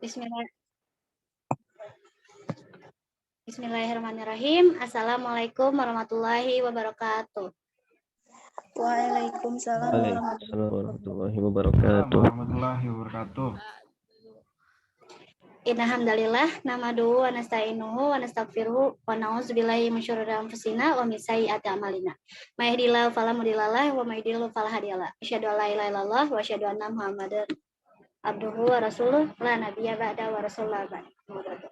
Bismillah. Bismillahirrahmanirrahim. Assalamualaikum warahmatullahi wabarakatuh. Waalaikumsalam warahmatullahi wabarakatuh. Inna hamdalillah nahmaduhu wa nasta'inuhu wa nastaghfiruhu wa na'udzubillahi min syururi anfusina wa min sayyiati a'malina. May yahdihillahu fala mudhillalah wa may yudhlil fala hadiyalah. Asyhadu an la ilaha illallah wa asyhadu anna Muhammadar abduhu wa rasuluh la nabiyya ba'da wa rasulullah ba'da.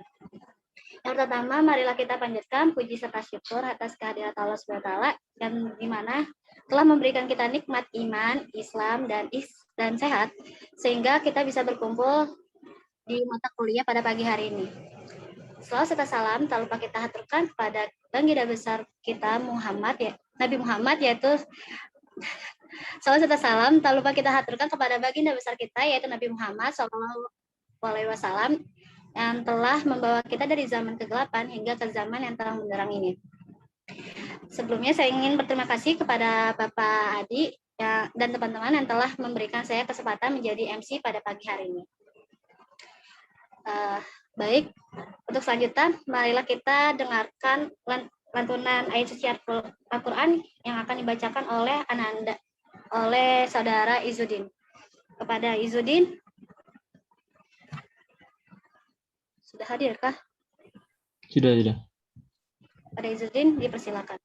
Yang pertama, marilah kita panjatkan puji serta syukur atas kehadirat Allah Subhanahu wa taala yang di mana telah memberikan kita nikmat iman, Islam dan sehat sehingga kita bisa berkumpul di mata kuliah pada pagi hari ini. Selawat serta salam tak lupa kita haturkan kepada baginda besar kita Nabi Muhammad yaitu selawat serta salam tak lupa kita haturkan kepada baginda besar kita yaitu Nabi Muhammad SAW yang telah membawa kita dari zaman kegelapan hingga ke zaman yang terang benderang ini. Sebelumnya saya ingin berterima kasih kepada Bapak Adi dan teman-teman yang telah memberikan saya kesempatan menjadi MC pada pagi hari ini. Baik, untuk selanjutnya marilah kita dengarkan lantunan ayat suci Al-Quran yang akan dibacakan oleh saudara Izudin. Kepada Izudin, sudah hadir kah? Sudah. Pada Izudin dipersilakan.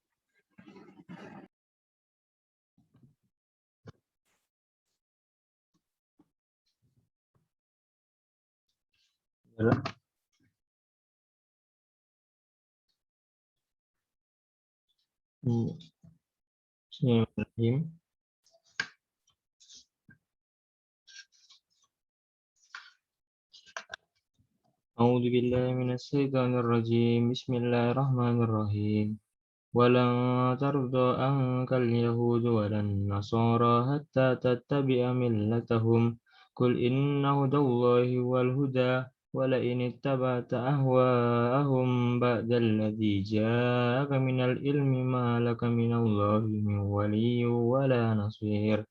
Bismillahirrahmanirrahim. A'udzu billahi minasyaitonir rajim. Bismillahirrahmanirrahim. Walan tarda ankal yahudu walan nasara hatta tattabi'a millatahum. Qul inna hudallahi wal huda wala in ittaba'ta ahwa'ahum ba'dalladzi ja'aka minal ilmi ma laka minallahi min waliyyin wala nasir.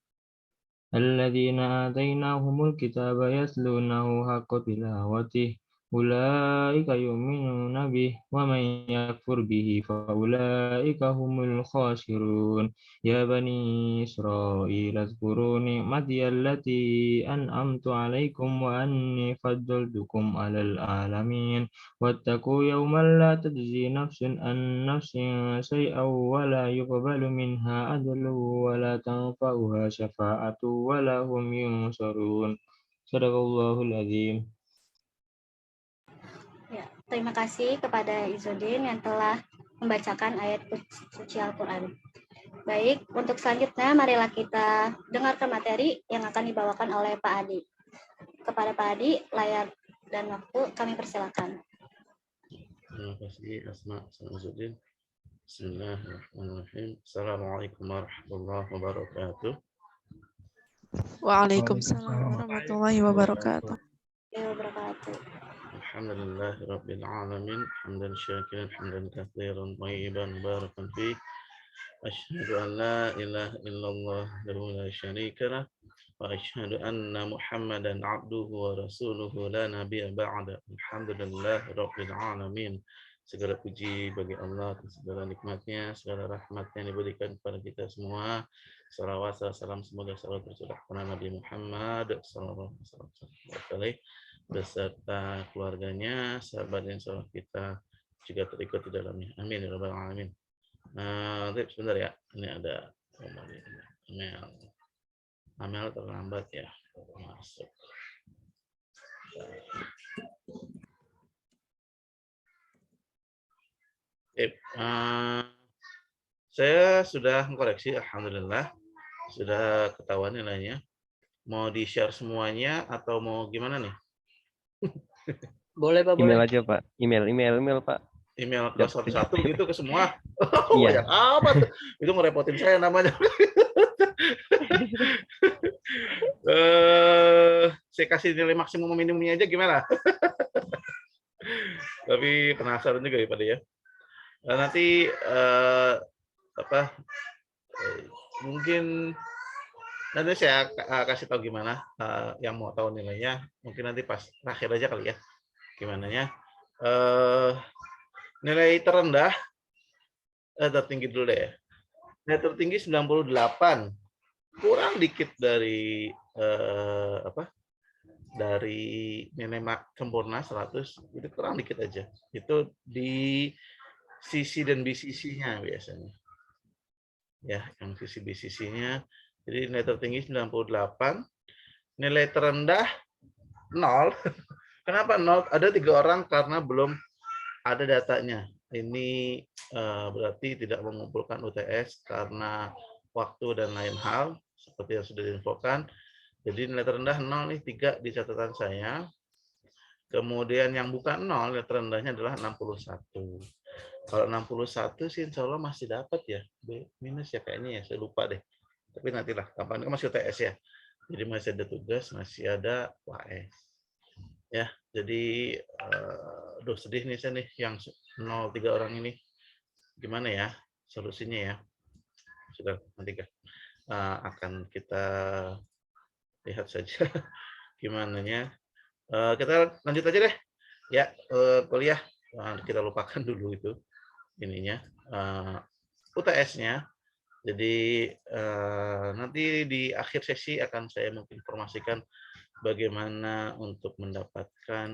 Alladzina atainahumul kitaba yatlunahu haqqa tilawatihi ulaika yu'minuna bihi wa man yakfur bihi fa ulaika humul khasirun. Ya bani Israil azkuru ni'mati allati an'amtu 'alaikum wa anni faddaltukum 'alal 'alamin wattaqu yawman la tajzi nafsun an nafsin shay'an wa la yuqbalu minha 'adlun wa la tanfa'uha syafa'atu wa la hum yunsarun. Shadaqallahul azim. Ya, terima kasih kepada Izudin yang telah membacakan ayat suci Al-Quran. Baik, untuk selanjutnya marilah kita dengarkan materi yang akan dibawakan oleh Pak Adi. Kepada Pak Adi, layar dan waktu kami persilakan. Terima kasih Asma Samsudin. Bismillahirrahmanirrahim. Assalamualaikum warahmatullahi wabarakatuh. Waalaikumsalam warahmatullahi wabarakatuh. Alhamdulillahi rabbil alamin. Hamdan syakiran, hamdan katsiran, thayyiban barakan fi. Asyhadu an la ilaha illallah wahdahu la syarika lah wa asyhadu anna Muhammadan abduhu wa rasuluhu la nabiyya ba'da. Alhamdulillahi rabbil alamin. Segala puji bagi Allah atas segala nikmatnya, segala rahmatnya yang diberikan kepada kita semua. Salawat salam semoga selalu tercurah kepada Nabi Muhammad sallallahu alaihi wasallam beserta keluarganya, sahabat dan sahabat kita juga terikut di dalamnya. Amin ya rabbal alamin. Sebentar ya, ini ada Amel terlambat ya masuk. Saya sudah mengkoreksi, alhamdulillah sudah ketahuan nilainya. Mau di share semuanya atau mau gimana nih? Boleh Pak, Email boleh. aja Pak. Email Pak. Email ke satu gitu ke semua. Iya. Yang apa tuh? Itu ngerepotin saya namanya. Saya kasih nilai maksimum minimumnya aja gimana? Tapi penasaran juga ya Pak ya. Nanti mungkin Nanti saya kasih tahu gimana yang mau tahu nilainya. Mungkin nanti pas terakhir aja kali ya. Gimana ya? Nilai terendah, tertinggi dulu deh. Nilai tertinggi 98. Kurang dikit dari dari nilai sempurna 100, itu kurang dikit aja. Itu di sisi dan BCC-nya biasanya. Ya, yang sisi BCC-nya. Jadi nilai tertinggi 98, nilai terendah 0. Kenapa 0? Ada 3 orang karena belum ada datanya. Ini berarti tidak mengumpulkan UTS karena waktu dan lain hal, seperti yang sudah diinfokan. Jadi nilai terendah 0 nih, 3 di catatan saya. Kemudian yang bukan 0, nilai terendahnya adalah 61. Kalau 61 sih insya Allah masih dapat ya. B minus ya kayaknya ya, saya lupa deh. Tapi nantilah, kapan kan masih UTS ya. Jadi masih ada tugas, masih ada UAS. Ya, jadi aduh sedih nih saya nih yang 03 orang ini. Gimana ya solusinya ya? Sudah nanti akan kita lihat saja gimana nya. Kita lanjut aja deh. Ya, kuliah kita lupakan dulu itu ininya UTS-nya. Jadi nanti di akhir sesi akan saya mungkin informasikan bagaimana untuk mendapatkan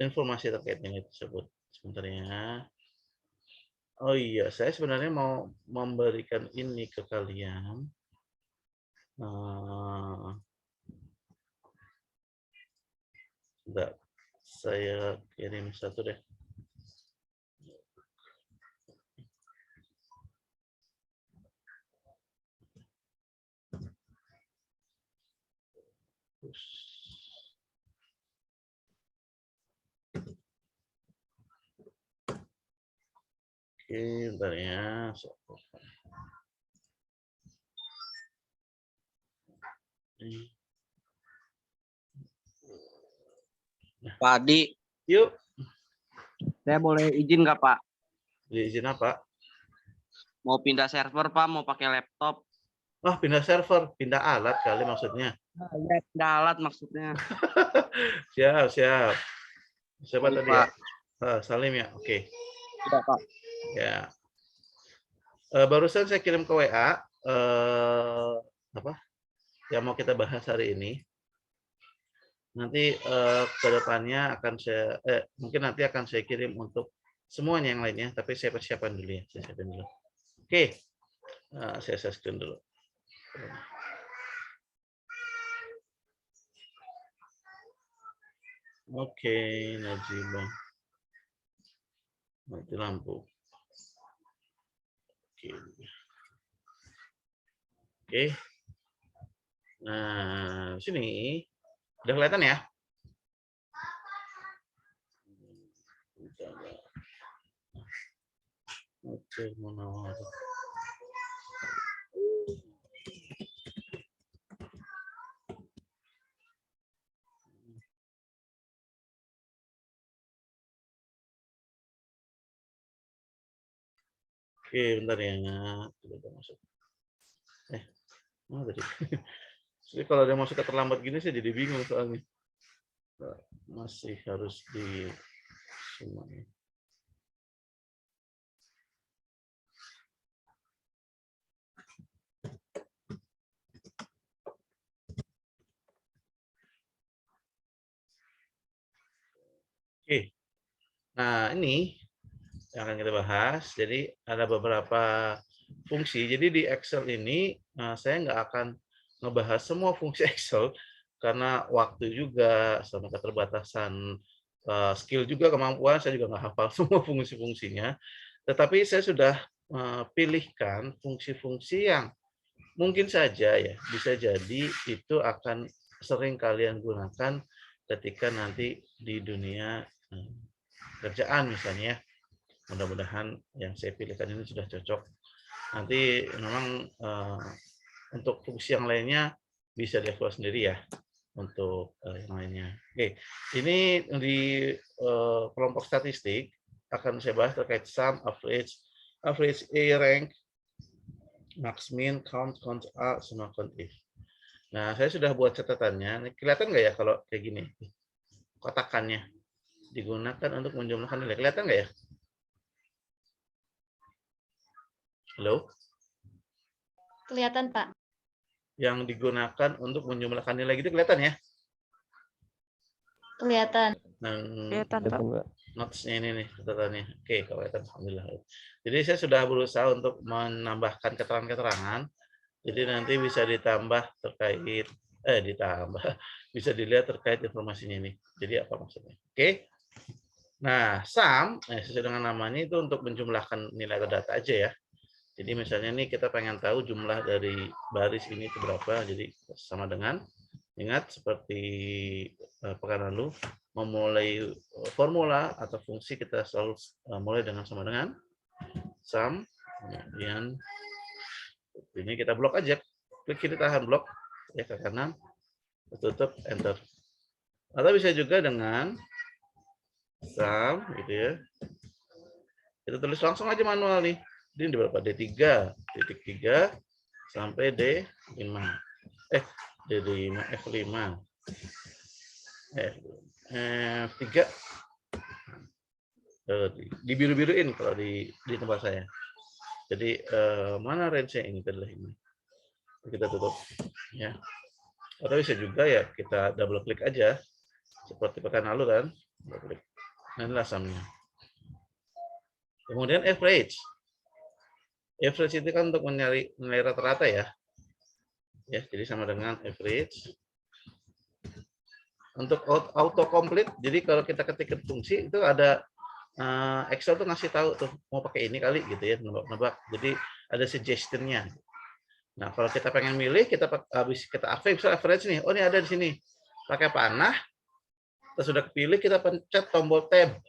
informasi terkait dengan tersebut. Sebentar ya. Oh iya, saya sebenarnya mau memberikan ini ke kalian. Enggak, saya kirim satu deh. Oke, bentar ya. Pak Adi, Yuk. saya boleh izin nggak Pak? Izin apa? Mau pindah server Pak, mau pakai laptop. Oh, pindah server, pindah alat kali maksudnya. Ya, pindah alat maksudnya. Siap, siap. Siapa tadi ya? Pak. Salim ya, oke. Tidak Pak. Ya. Barusan saya kirim ke WA apa yang mau kita bahas hari ini. Nanti ke depannya akan saya mungkin nanti akan saya kirim untuk semuanya yang lainnya, tapi saya persiapan dulu ya. Saya siapin dulu. Oke. Saya share screen dulu. Oke, Najibah. Mati lampu. Oke. Nah, sini udah kelihatan ya? Oke, Munawar. Oke, bentar ya. Udah masuk. Tadi. Jadi kalau dia masuk terlambat gini saya jadi bingung soalnya. Masih harus di semuanya. Oke. Nah, ini yang akan kita bahas. Jadi ada beberapa fungsi. Jadi di Excel ini saya nggak akan ngebahas semua fungsi Excel karena waktu juga sama keterbatasan skill juga, kemampuan saya juga nggak hafal semua fungsi-fungsinya. Tetapi saya sudah pilihkan fungsi-fungsi yang mungkin saja ya bisa jadi itu akan sering kalian gunakan ketika nanti di dunia kerjaan misalnya. Mudah-mudahan yang saya pilihkan ini sudah cocok. Nanti memang untuk fungsi yang lainnya bisa dievaluasi sendiri ya untuk yang lainnya. Oke, ini di kelompok statistik akan saya bahas terkait sum, average, A rank, max, min, count, count A, sama count if. Nah, saya sudah buat catatannya. Kelihatan nggak ya kalau kayak gini? Kotakannya digunakan untuk menjumlahkan nilai. Kelihatan nggak ya? Halo? Kelihatan, Pak. Yang digunakan untuk menjumlahkan nilai gitu kelihatan ya? Kelihatan. Nah, Kelihatan, Pak. Mbak. notes-nya ini nih catatannya. Oke, kalau kelihatan alhamdulillah. Jadi saya sudah berusaha untuk menambahkan keterangan-keterangan. Jadi nanti bisa ditambah terkait ditambah bisa dilihat terkait informasinya ini. Jadi apa maksudnya? Oke. Nah, sum sesuai dengan namanya itu untuk menjumlahkan nilai atau data aja ya. Jadi misalnya nih kita pengen tahu jumlah dari baris ini itu berapa. Jadi sama dengan ingat seperti pekan lalu memulai formula atau fungsi kita selalu mulai dengan sama dengan sum, kemudian ini kita blok aja, klik kiri tahan blok ya ke kanan, tutup enter. Atau bisa juga dengan sum gitu ya, kita tulis langsung aja manual nih. Ini di berapa? D3 titik 3 sampai D5 D5 F5 F3 dibiru-biruin kalau di tempat saya. Jadi mana range-nya ini adalah ini. Kita tutup ya. Atau bisa juga ya kita double klik aja seperti pekan lalu kan. Double klik. Nah, inilah sumnya. Kemudian average. Average itu kan untuk mencari nilai rata-rata ya. Ya, jadi sama dengan average. Untuk auto complete, jadi kalau kita ketik fungsi itu ada Excel tuh ngasih tahu tuh mau pakai ini kali gitu ya, nebak-nebak. Jadi ada suggestion-nya. Nah, kalau kita pengen milih, kita habis kita average nih. Oh, ini ada di sini. Pakai panah. Terus sudah kepilih, kita pencet tombol tab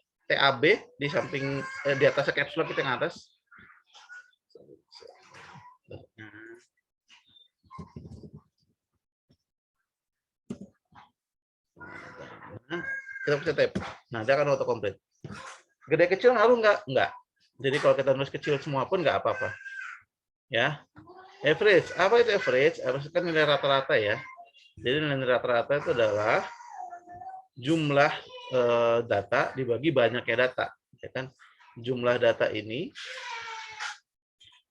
di samping di atas caps lock kita yang atas. Nah, kita pencet tab. Nah, dia akan auto complete. Gede kecil ngaruh nggak? Nggak. Jadi kalau kita nulis kecil semua pun nggak apa-apa. Ya. Average. Apa itu average? Average kan nilai rata-rata ya. Jadi nilai rata-rata itu adalah jumlah data dibagi banyaknya data. Ya kan? Jumlah data ini.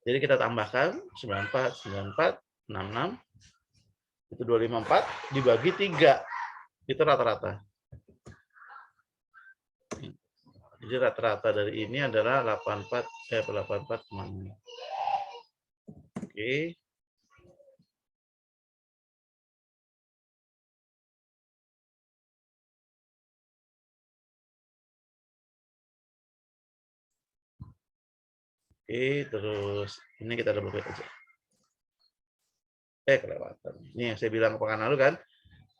Jadi kita tambahkan 94, 94, 66. Itu 254 dibagi 3. Itu rata-rata. Jadi rata-rata dari ini adalah 84,6. Oke. Oke, terus ini kita double klik aja. Kelewatan. Ini yang saya bilang pekan lalu kan.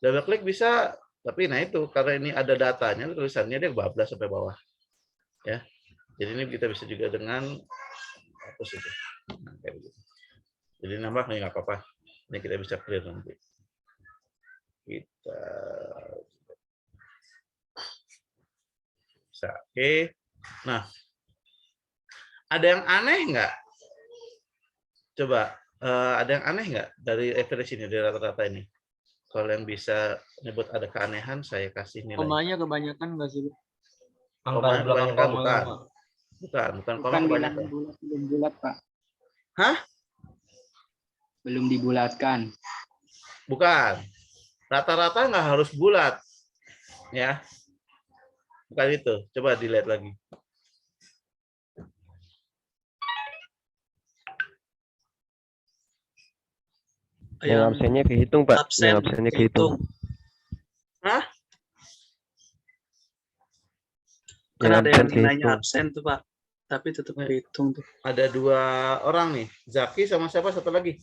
Double klik bisa, tapi nah itu karena ini ada datanya, tulisannya dia bablas sampai bawah. Ya. Jadi ini kita bisa juga dengan hapus itu. Nah, kayak begitu. Jadi nambah nih nggak apa-apa. Ini kita bisa clear nanti. Kita bisa. Oke. Nah, ada yang aneh nggak? Coba, ada yang aneh nggak dari average ini, dari rata-rata ini? Kalau yang bisa nyebut ada keanehan, saya kasih nilai. Komanya kebanyakan nggak sih? Koma kebanyakan bukan. Bukan koma kebanyakan. Belum bulat, Pak. Hah? Belum dibulatkan. Bukan. Rata-rata nggak harus bulat. Ya. Bukan itu. Coba dilihat lagi. Yang absennya kehitung, Pak. Yang absennya kehitung. Hah? Karena ada yang absen nilainya kehitung. absen tuh, Pak. Tapi tetap kehitung tuh. Ada 2 orang nih. Zaki sama siapa satu lagi?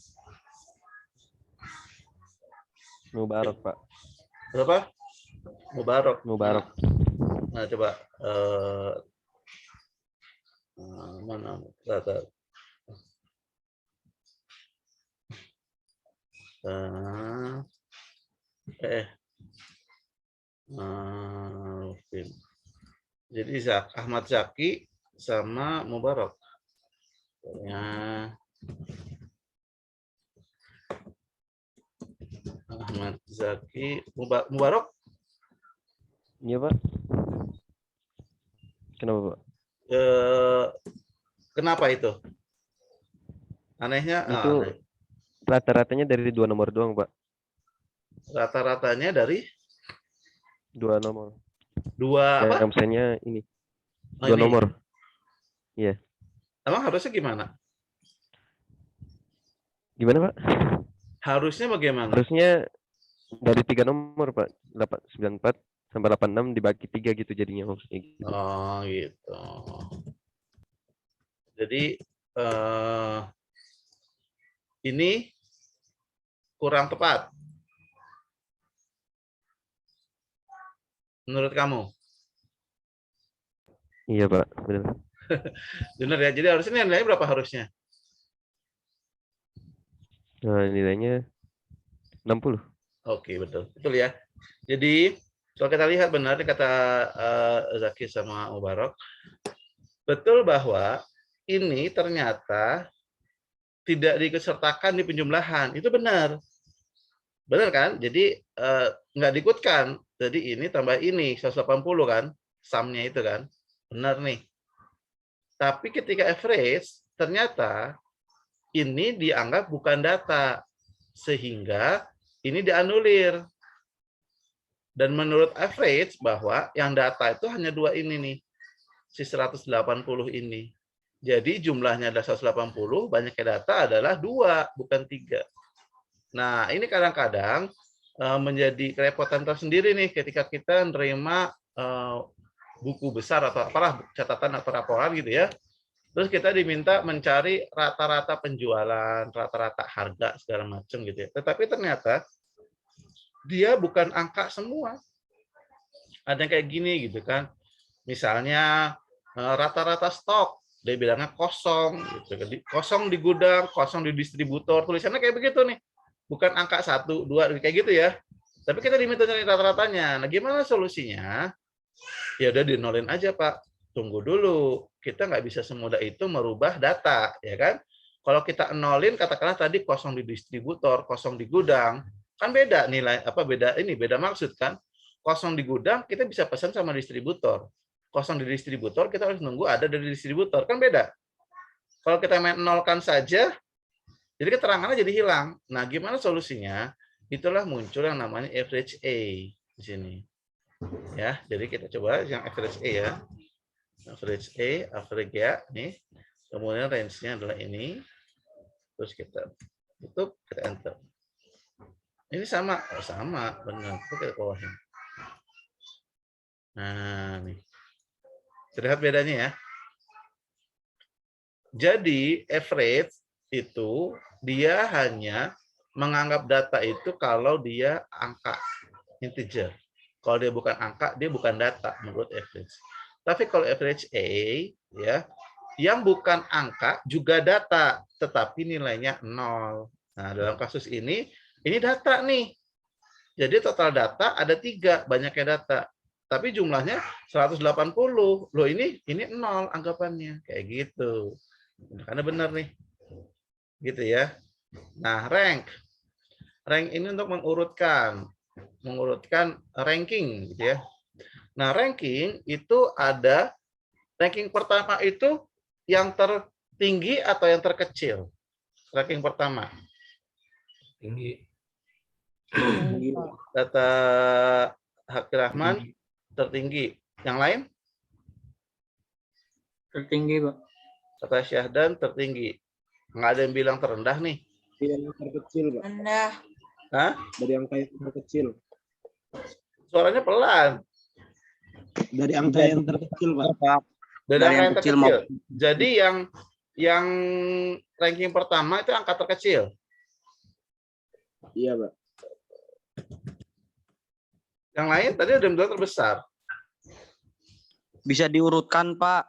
Mubarak, Pak. Berapa? Mubarak. Mubarak. Nah, coba mana rata? Jadi Ahmad Zaki sama Mubarak. Ya. Ahmad Zaki Mubarok. Iya, Pak. Kenapa, Pak? Kenapa itu? Anehnya, Itu aneh. rata-ratanya dari 2 nomor doang, Pak. Rata-ratanya dari 2 nomor. 2 apa? Yang absennya ini. Oh, 2 ini. nomor. Iya. Emang harusnya gimana? Gimana, Pak? Harusnya bagaimana? Harusnya dari 3 nomor, Pak. 94 sampai 86 dibagi 3 gitu jadinya maksudnya gitu. Oh, gitu. Jadi ini kurang tepat menurut kamu? Iya, Pak. Benar. Benar ya. Jadi harusnya nilainya berapa harusnya? Nah, nilainya 60. Oke, betul. Betul ya. Jadi kalau kita lihat benar kata Zaki sama Mubarok, betul bahwa ini ternyata tidak diikutsertakan di penjumlahan. Itu benar. Benar kan? Jadi nggak diikutkan. Jadi ini tambah ini 180 kan, sumnya itu kan. Benar nih. Tapi ketika average ternyata ini dianggap bukan data sehingga ini dianulir. Dan menurut average bahwa yang data itu hanya 2 ini nih. Si 180 ini. Jadi jumlahnya ada 180, banyaknya data adalah 2, bukan 3. Nah, ini kadang-kadang menjadi kerepotan tersendiri nih ketika kita menerima buku besar atau apalah catatan atau laporan gitu ya. Terus kita diminta mencari rata-rata penjualan, rata-rata harga segala macam gitu ya. Tetapi ternyata dia bukan angka semua. Ada yang kayak gini gitu kan. Misalnya rata-rata stok, dia bilangnya kosong gitu. Kosong di gudang, kosong di distributor, tulisannya kayak begitu nih. Bukan angka 1, 2 kayak gitu ya. Tapi kita diminta cari rata-ratanya. Nah, gimana solusinya? Ya udah dinolin aja, Pak. Tunggu dulu. Kita nggak bisa semudah itu merubah data, ya kan? Kalau kita nolin, katakanlah tadi kosong di distributor, kosong di gudang, kan beda nilai beda maksud kan? Kosong di gudang kita bisa pesan sama distributor. Kosong di distributor kita harus nunggu ada dari distributor, kan beda. Kalau kita main nolkan saja, jadi keterangannya jadi hilang. Nah, gimana solusinya? Itulah muncul yang namanya average A di sini. Ya, jadi kita coba yang average A ya. Average A, average ya, nih. Kemudian range-nya adalah ini. Terus kita tutup, kita enter. Ini sama, sama, benar. Itu kita bawahin. Nah, nih. Terlihat bedanya ya. Jadi average itu dia hanya menganggap data itu kalau dia angka integer. Kalau dia bukan angka, dia bukan data menurut average. Tapi kalau average A ya, yang bukan angka juga data, tetapi nilainya 0. Nah, dalam kasus ini data nih. Jadi total data ada 3, banyaknya data. Tapi jumlahnya 180. Loh ini 0 anggapannya. Kayak gitu. Karena benar nih. Gitu ya. Nah, rank. Rank ini untuk mengurutkan ranking gitu ya. Nah, ranking itu ada ranking pertama itu yang tertinggi atau yang terkecil? Ranking pertama. Tinggi. Data Hakir Rahman tertinggi. Yang lain? Tertinggi, Pak. Kata Syahdan tertinggi. Nggak ada yang bilang terendah nih. Yang terkecil, Pak. Rendah. Hah? Dari angka yang terkecil. Suaranya pelan. Dari angka yang terkecil, Pak. Dari angka yang terkecil. Jadi yang ranking pertama itu angka terkecil. Iya, Pak. Yang lain tadi udah bilang terbesar. Bisa diurutkan, Pak.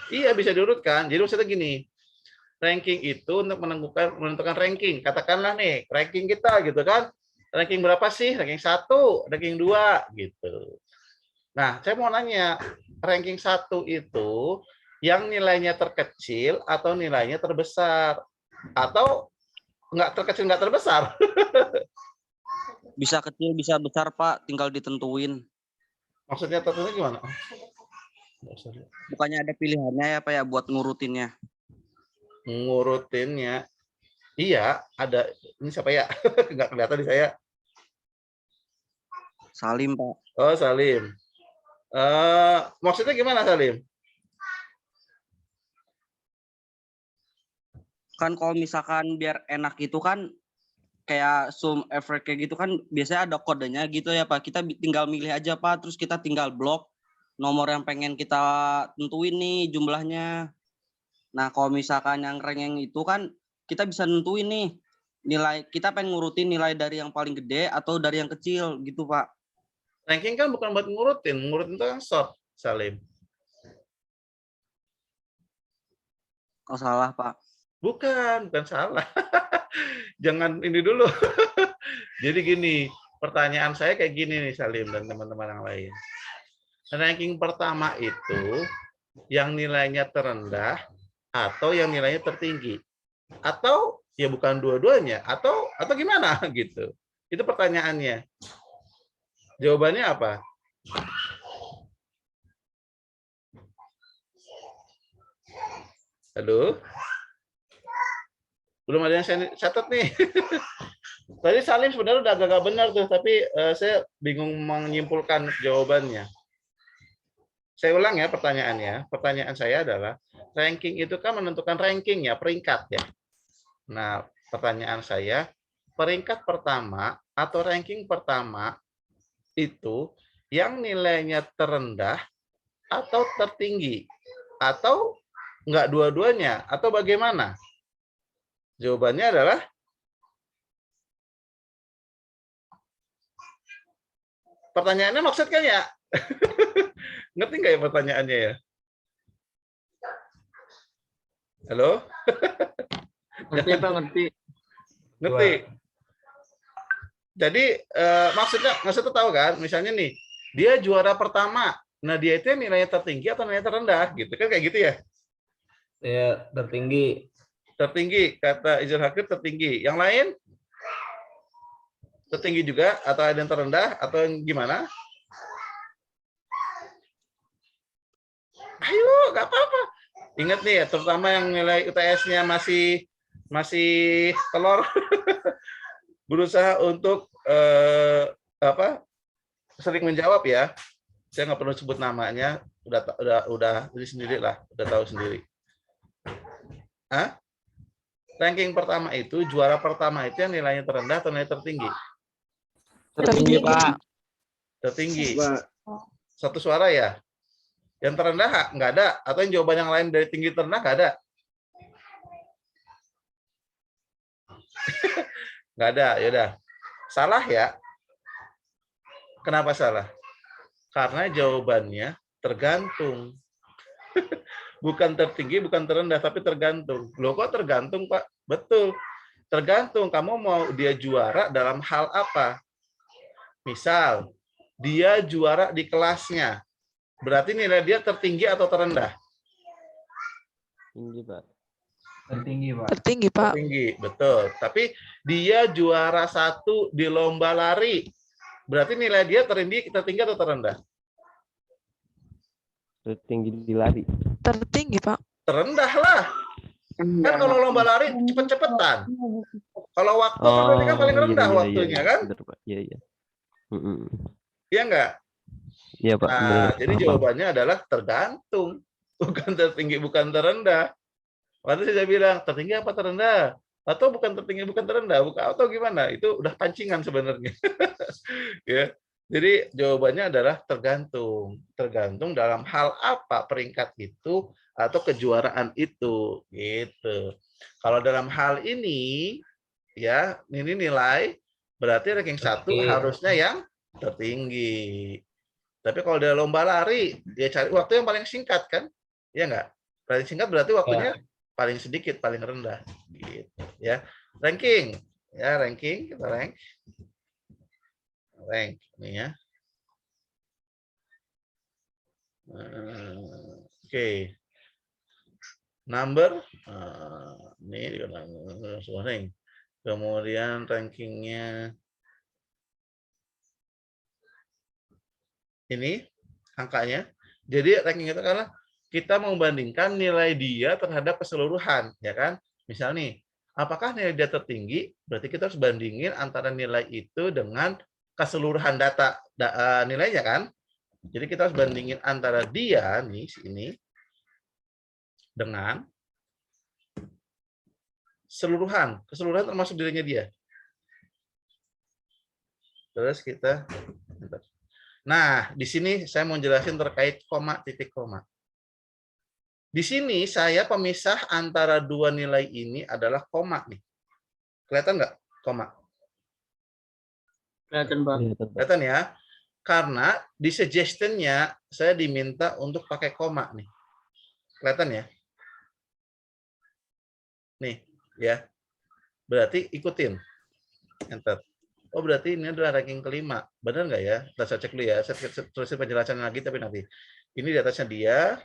Iya, bisa diurutkan. Jadi maksudnya gini, ranking itu untuk menentukan ranking. Katakanlah nih, ranking kita gitu kan. Ranking berapa sih? Ranking 1, ranking 2 gitu. Nah, saya mau nanya, ranking 1 itu yang nilainya terkecil atau nilainya terbesar? Atau nggak terkecil, nggak terbesar? Bisa kecil, bisa besar, Pak. Tinggal ditentuin. Maksudnya tertentu gimana? Bukannya ada pilihannya ya, Pak ya, buat ngurutinnya. Ngurutinnya. Iya, ada. Ini siapa ya? Nggak kelihatan di saya. Salim, Pak. Oh, Salim. Maksudnya gimana, Salim? Kan kalau misalkan biar enak itu kan kayak sum effect kayak gitu kan biasanya ada kodenya gitu ya Pak. Kita tinggal milih aja Pak, terus kita tinggal blok nomor yang pengen kita tentuin nih jumlahnya. Nah, kalau misalkan yang rengeng itu kan kita bisa nentuin nih nilai, kita pengen ngurutin nilai dari yang paling gede atau dari yang kecil gitu Pak. Ranking kan bukan buat ngurutin itu kan sort, Salim. Oh salah Pak. Bukan salah. Jangan ini dulu. Jadi gini, pertanyaan saya kayak gini nih Salim dan teman-teman yang lain. Ranking pertama itu yang nilainya terendah atau yang nilainya tertinggi. Atau ya bukan dua-duanya atau gimana gitu. Itu pertanyaannya. Jawabannya apa? Halo? Belum ada yang saya catat nih. Tadi Salim sebenarnya udah agak benar tuh, tapi saya bingung menyimpulkan jawabannya. Saya ulang ya pertanyaannya. Pertanyaan saya adalah, ranking itu kan menentukan ranking ya, peringkat ya. Nah, pertanyaan saya, peringkat pertama atau ranking pertama itu yang nilainya terendah atau tertinggi? Atau enggak dua-duanya? Atau bagaimana? Jawabannya adalah pertanyaannya maksudnya ya? Ngerti nggak ya pertanyaannya ya? Halo? Ngerti Pak, ngerti. Ngerti? Jadi maksudnya tahu kan? Misalnya nih, dia juara pertama. Nah, dia itu nilainya tertinggi atau nilainya terendah gitu kan, kayak gitu ya? Ya, tertinggi. Tertinggi, kata Izul Hakim tertinggi. Yang lain? Tertinggi juga atau ada yang terendah atau yang gimana? Ayo, nggak apa-apa. Ingat nih ya, terutama yang nilai UTS-nya masih telur, berusaha untuk sering menjawab ya. Saya nggak perlu sebut namanya, udah ini sendiri lah, udah tahu sendiri. Hah? Ranking pertama itu, juara pertama itu yang nilainya terendah atau nilai tertinggi? Tertinggi, Pak. Tertinggi. Satu suara ya? Yang terendah nggak ada? Atau yang jawaban yang lain dari tinggi terendah nggak ada? Nggak ada, yaudah. Salah ya? Kenapa salah? Karena jawabannya tergantung. Bukan tertinggi, bukan terendah, tapi tergantung. Loh kok tergantung, Pak? Betul. Tergantung kamu mau dia juara dalam hal apa. Misal, dia juara di kelasnya. Berarti nilai dia tertinggi atau terendah? Tinggi, Pak. Tertinggi, Pak. Tertinggi, Pak. Tertinggi, betul. Tapi dia juara 1 di lomba lari. Berarti nilai dia tertinggi atau terendah? Tertinggi di lari. Tertinggi, Pak. Terendah lah. Kan kalau lomba lari cepet-cepetan. Kalau waktu kan berarti kan paling rendah waktunya kan? Benar, Pak. Iya, iya. Iya enggak? Iya, Pak. Nah, Benar. jadi jawabannya adalah tergantung. Bukan tertinggi, bukan terendah. Waktu saya bilang, tertinggi apa terendah? Atau bukan tertinggi, bukan terendah? Atau gimana? Itu udah pancingan sebenarnya. Ya. Jadi jawabannya adalah tergantung. Tergantung dalam hal apa peringkat itu atau kejuaraan itu. Gitu. Kalau dalam hal ini, ya ini nilai, berarti ranking 1 harusnya yang tertinggi. Tapi kalau dia lomba lari, dia cari waktu yang paling singkat kan? Iya nggak? Paling singkat berarti waktunya paling sedikit, paling rendah. Gitu, ya. Ranking. Ya, ranking. Kita rank. Rank. Ini ya. Oke. Number. Ini rank. Kemudian rankingnya ini angkanya. Jadi ranking itu adalah kita membandingkan nilai dia terhadap keseluruhan, ya kan? Misal nih, apakah nilai dia tertinggi? Berarti kita harus bandingin antara nilai itu dengan keseluruhan data nilainya kan? Jadi kita harus bandingin antara dia nih sini dengan keseluruhan termasuk dirinya dia. Terus kita, nah di sini saya mau jelasin terkait koma, titik koma. Di sini saya pemisah antara dua nilai ini adalah koma nih. Kelihatan nggak koma? Kelihatan, Pak. Kelihatan ya? Karena di suggestion-nya saya diminta untuk pakai koma nih. Kelihatan ya? Nih, ya. Berarti ikutin. Enter. Oh, berarti ini adalah ranking kelima. Benar nggak ya? Saya cek dulu ya. Saya terusin penjelasan lagi, tapi nanti. Ini di atasnya dia.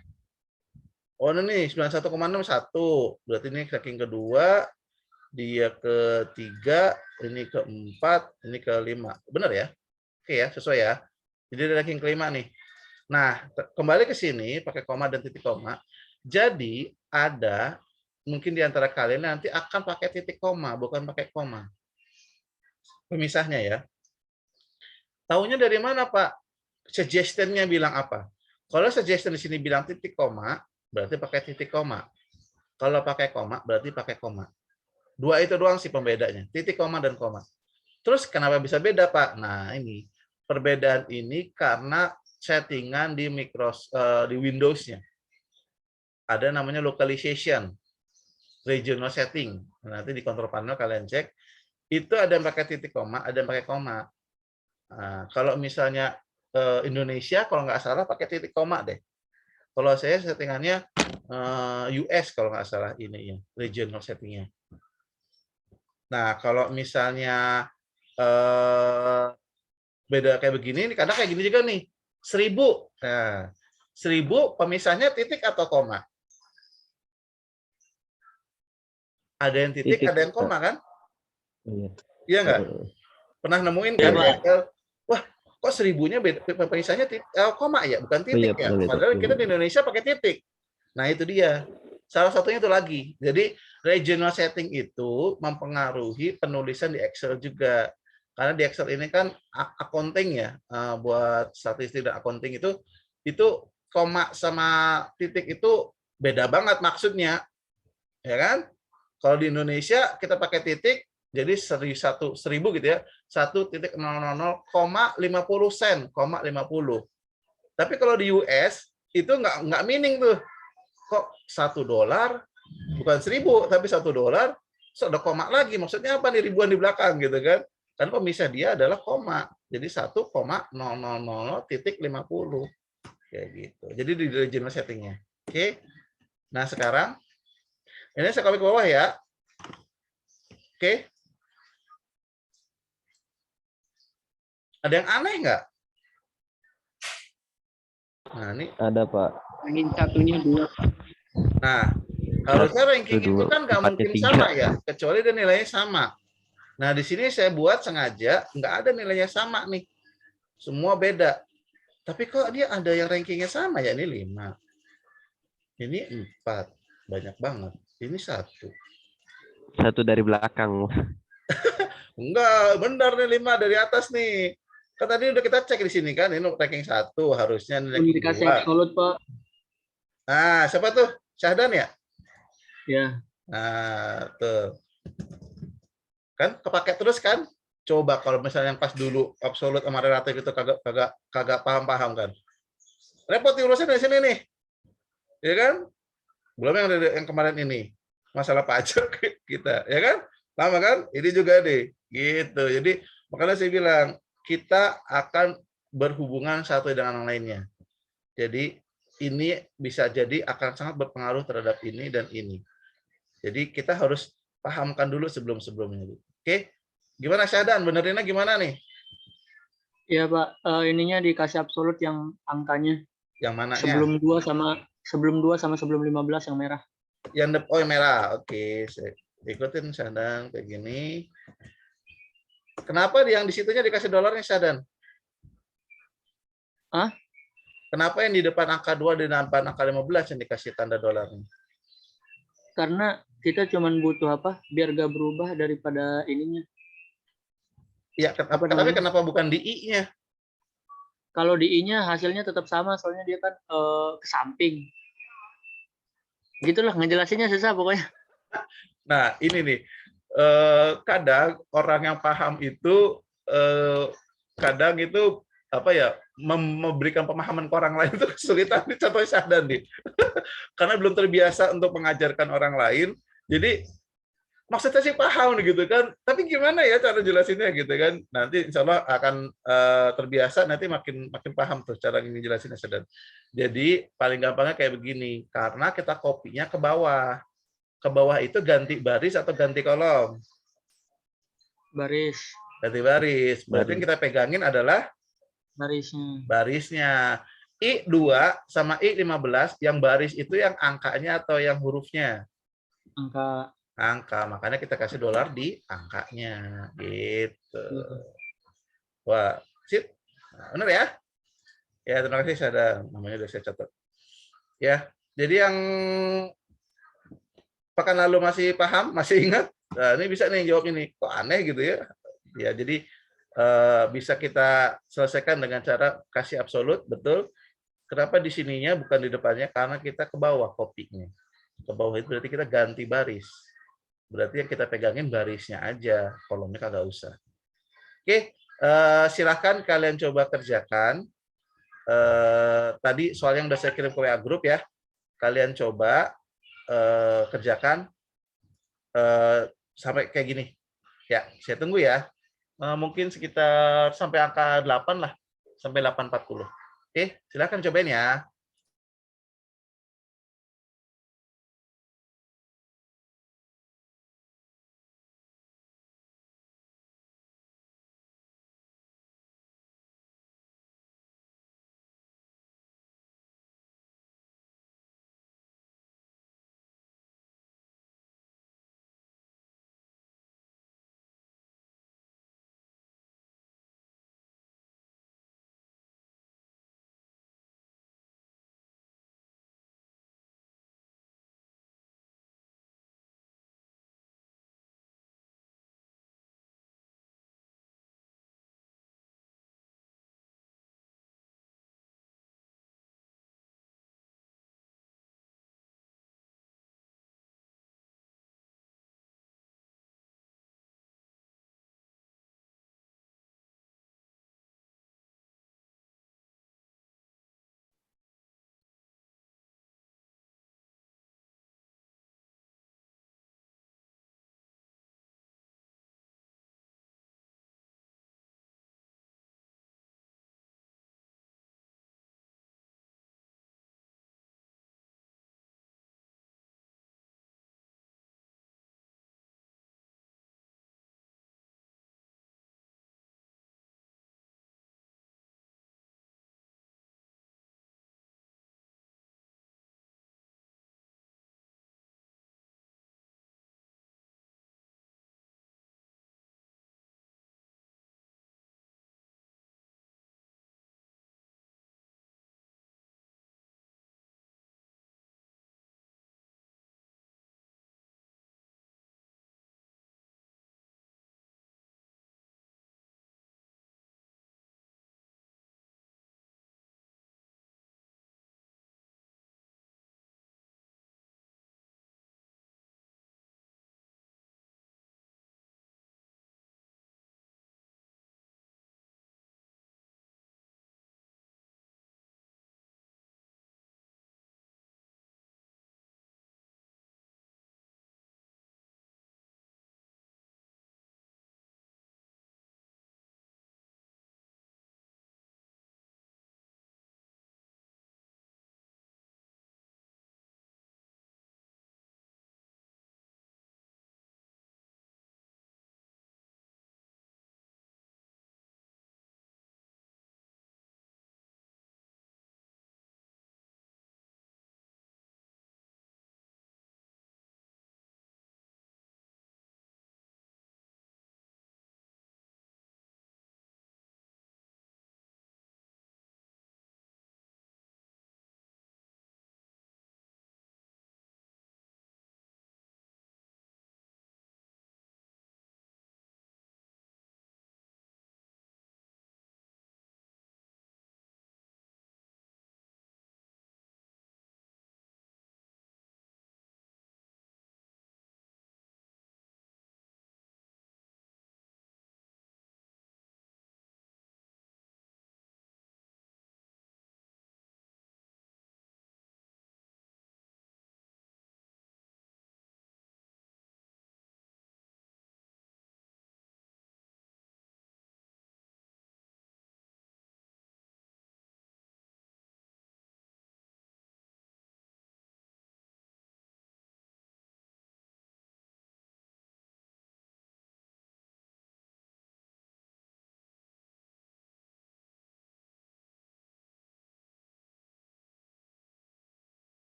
Oh, ini 91,61. Berarti ini ranking kedua. Dia ketiga. Ini keempat. Ini kelima. Benar ya? Oke ya, sesuai ya. Jadi ranking kelima nih. Nah, kembali ke sini, pakai koma dan titik koma. Jadi, ada mungkin di antara kalian nanti akan pakai titik koma, bukan pakai koma. Pemisahnya ya. Taunya dari mana, Pak? Suggestion-nya bilang apa? Kalau suggestion di sini bilang titik koma, berarti pakai titik koma. Kalau pakai koma, berarti pakai koma. Dua itu doang sih pembedanya, titik koma dan koma. Terus kenapa bisa beda, Pak? Nah, ini perbedaan ini karena settingan di di Windows-nya. Ada namanya localization, regional setting. Nanti di control panel kalian cek. Itu ada yang pakai titik koma, ada yang pakai koma. Nah, kalau misalnya Indonesia, kalau nggak salah pakai titik koma deh. Kalau saya settingannya US kalau nggak salah ini ya, regional settingnya. Nah, kalau misalnya beda kayak begini, kadang kayak gini juga nih, 1000. Nah, 1000 pemisahnya titik atau koma? Ada yang titik, ada yang koma kan? Iya nggak? Pernah nemuin kan? Wah, kok 1000-nya pemisahnya koma ya, bukan titik ya? Padahal kita di Indonesia pakai titik. Nah, itu dia. Salah satunya itu lagi. Jadi, regional setting itu mempengaruhi penulisan di Excel juga. Karena di Excel ini kan accounting ya, buat statistik dan accounting itu koma sama titik itu beda banget maksudnya. Ya kan? Kalau di Indonesia kita pakai titik, jadi 1000 gitu ya, 1.000,50 sen, 50. Tapi kalau di US itu nggak meaning tuh. Kok $1 bukan 1000 tapi $1, terus ada koma lagi. Maksudnya apa nih, ribuan di belakang gitu kan? Dan pemisah dia adalah koma. Jadi 1,000,50 kayak gitu. Jadi di regional settingnya. Oke. Nah, sekarang ini saya copy ke bawah ya. Oke. Ada yang aneh nggak? Nah, ini Ada, Pak. Ranking satunya 2. Nah, harusnya ranking itu kan nggak mungkin sama ya, kecuali dia nilainya sama. Nah, di sini saya buat sengaja nggak ada nilainya sama nih. Semua beda. Tapi kok dia ada yang rankingnya sama ya? Ini 5. Ini 4. Banyak banget. Ini 1. Satu dari belakang. Enggak, benar nih 5 dari atas nih. Kan tadi udah kita cek di sini kan, ini ranking 1 harusnya ranking Dikasih 2. absolut, Pak. Nah, siapa tuh? Syahdan ya? Ya. Nah, tuh. Kan kepake terus kan? Coba kalau misalnya yang pas dulu absolut sama relatif itu kagak paham-paham kan. Repot diurusnya dari sini nih. Ya kan? Belum yang kemarin ini. Masalah pajak kita, ya kan? Lama kan? Ini juga deh. Gitu. Jadi makanya saya bilang kita akan berhubungan satu dengan yang lainnya. Jadi ini bisa jadi akan sangat berpengaruh terhadap ini dan ini. Jadi kita harus pahamkan dulu sebelum-sebelumnya. Oke? Gimana Syahdan? Benerinnya gimana nih? Iya, Pak. Ininya dikasih absolut yang angkanya. Yang mana? Sebelum 2 sama sebelum 15 yang merah. Yang yang merah. Oke, saya ikutin Syahdan kayak gini. Kenapa yang di situnya dikasih dolarnya Syahdan? Hah? Kenapa yang di depan angka 2 dan depan angka 15 yang dikasih tanda dolarnya? Karena kita cuman butuh apa? Biar gak berubah daripada ininya. Ya, Apa tapi namanya? kenapa bukan di I-nya? Kalau di I-nya hasilnya tetap sama, soalnya dia kan ke samping. Gitulah ngejelasinnya susah pokoknya. Nah, ini nih. Kadang orang yang paham itu kadang itu apa ya, memberikan pemahaman ke orang lain itu kesulitan. Ini contohnya Syahdan nih. Karena belum terbiasa untuk mengajarkan orang lain. Jadi maksudnya sih paham gitu kan, tapi gimana ya cara jelasinnya gitu kan. Nanti insya Allah akan terbiasa, nanti makin paham tuh cara ngejelasinnya Syahdan. Jadi paling gampangnya kayak begini, karena kita kopinya ke bawah. Ke bawah itu ganti baris atau ganti kolom? Baris. Ganti baris. Berarti yang kita pegangin adalah barisnya. I2 sama I15, yang baris itu yang angkanya atau yang hurufnya? Angka. Makanya kita kasih dolar di angkanya. Gitu. Wah, sip. Nah, benar ya? Ya, terima kasih. Ada namanya udah saya catat. Ya, jadi yang pekan lalu masih paham, masih ingat? Nah, ini bisa nih jawab ini. Kok aneh gitu ya? Ya, jadi bisa kita selesaikan dengan cara kasih absolut, betul. Kenapa di sininya bukan di depannya? Karena kita ke bawah kopinya. Ke bawah itu berarti kita ganti baris. Berarti yang kita pegangin barisnya aja, kolomnya kagak usah. Oke, silahkan kalian coba kerjakan. Tadi soal yang udah saya kirim ke WA grup ya. Kalian coba kerjakan sampai kayak gini. Ya, saya tunggu ya. Mungkin sekitar sampai angka 8 lah, sampai 8.40. Oke, silakan cobain ya.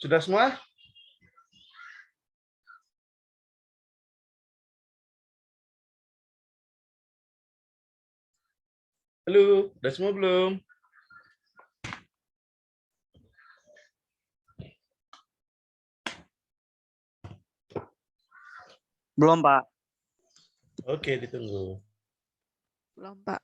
Sudah semua? Halo, sudah semua belum? Belum, Pak. Oke, ditunggu. Belum, Pak.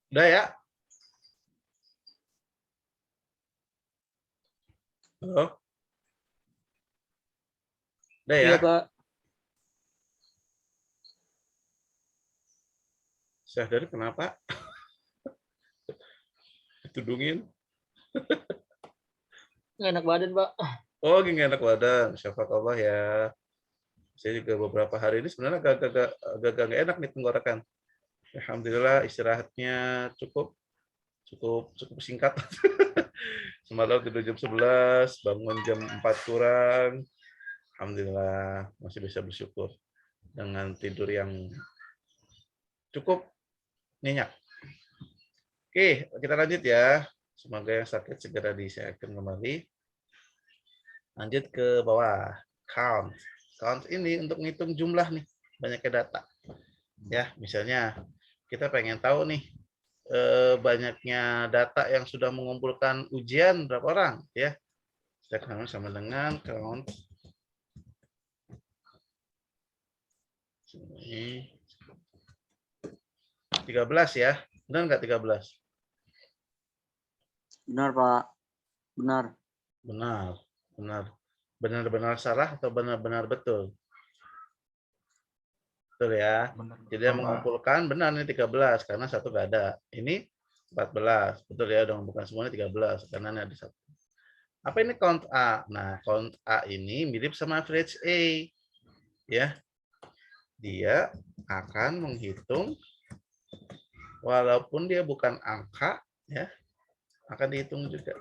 Udah ya? Halo? Udah ya? Iya, Pak. Syahdan kenapa? Ditudungin. Nggak enak badan, Pak. Oh, gini enak badan. Syafakallah ya. Saya juga beberapa hari ini sebenarnya agak nggak enak nih tenggorokan. Alhamdulillah istirahatnya cukup singkat. Semalam tidur jam 11, bangun jam 4 kurang. Alhamdulillah masih bisa bersyukur dengan tidur yang cukup nyenyak. Oke, kita lanjut ya. Semoga yang sakit segera disehatkan kembali. Lanjut ke bawah. Count. Count ini untuk menghitung jumlah nih, banyaknya data. Ya, misalnya kita pengen tahu nih banyaknya data yang sudah mengumpulkan ujian berapa orang, ya. Kita sama dengan count. Sini 13 ya. Benar nggak 13? Benar, Pak. Benar. Benar-benar salah atau benar-benar betul? Betul ya. Jadi yang mengumpulkan benar nih 13 karena satu nggak ada. Ini 14. Betul ya, dong, bukan semuanya 13 karena ini ada satu. Apa ini count A? Nah, count A ini mirip sama average A. Ya. Dia akan menghitung walaupun dia bukan angka, ya, akan dihitung juga.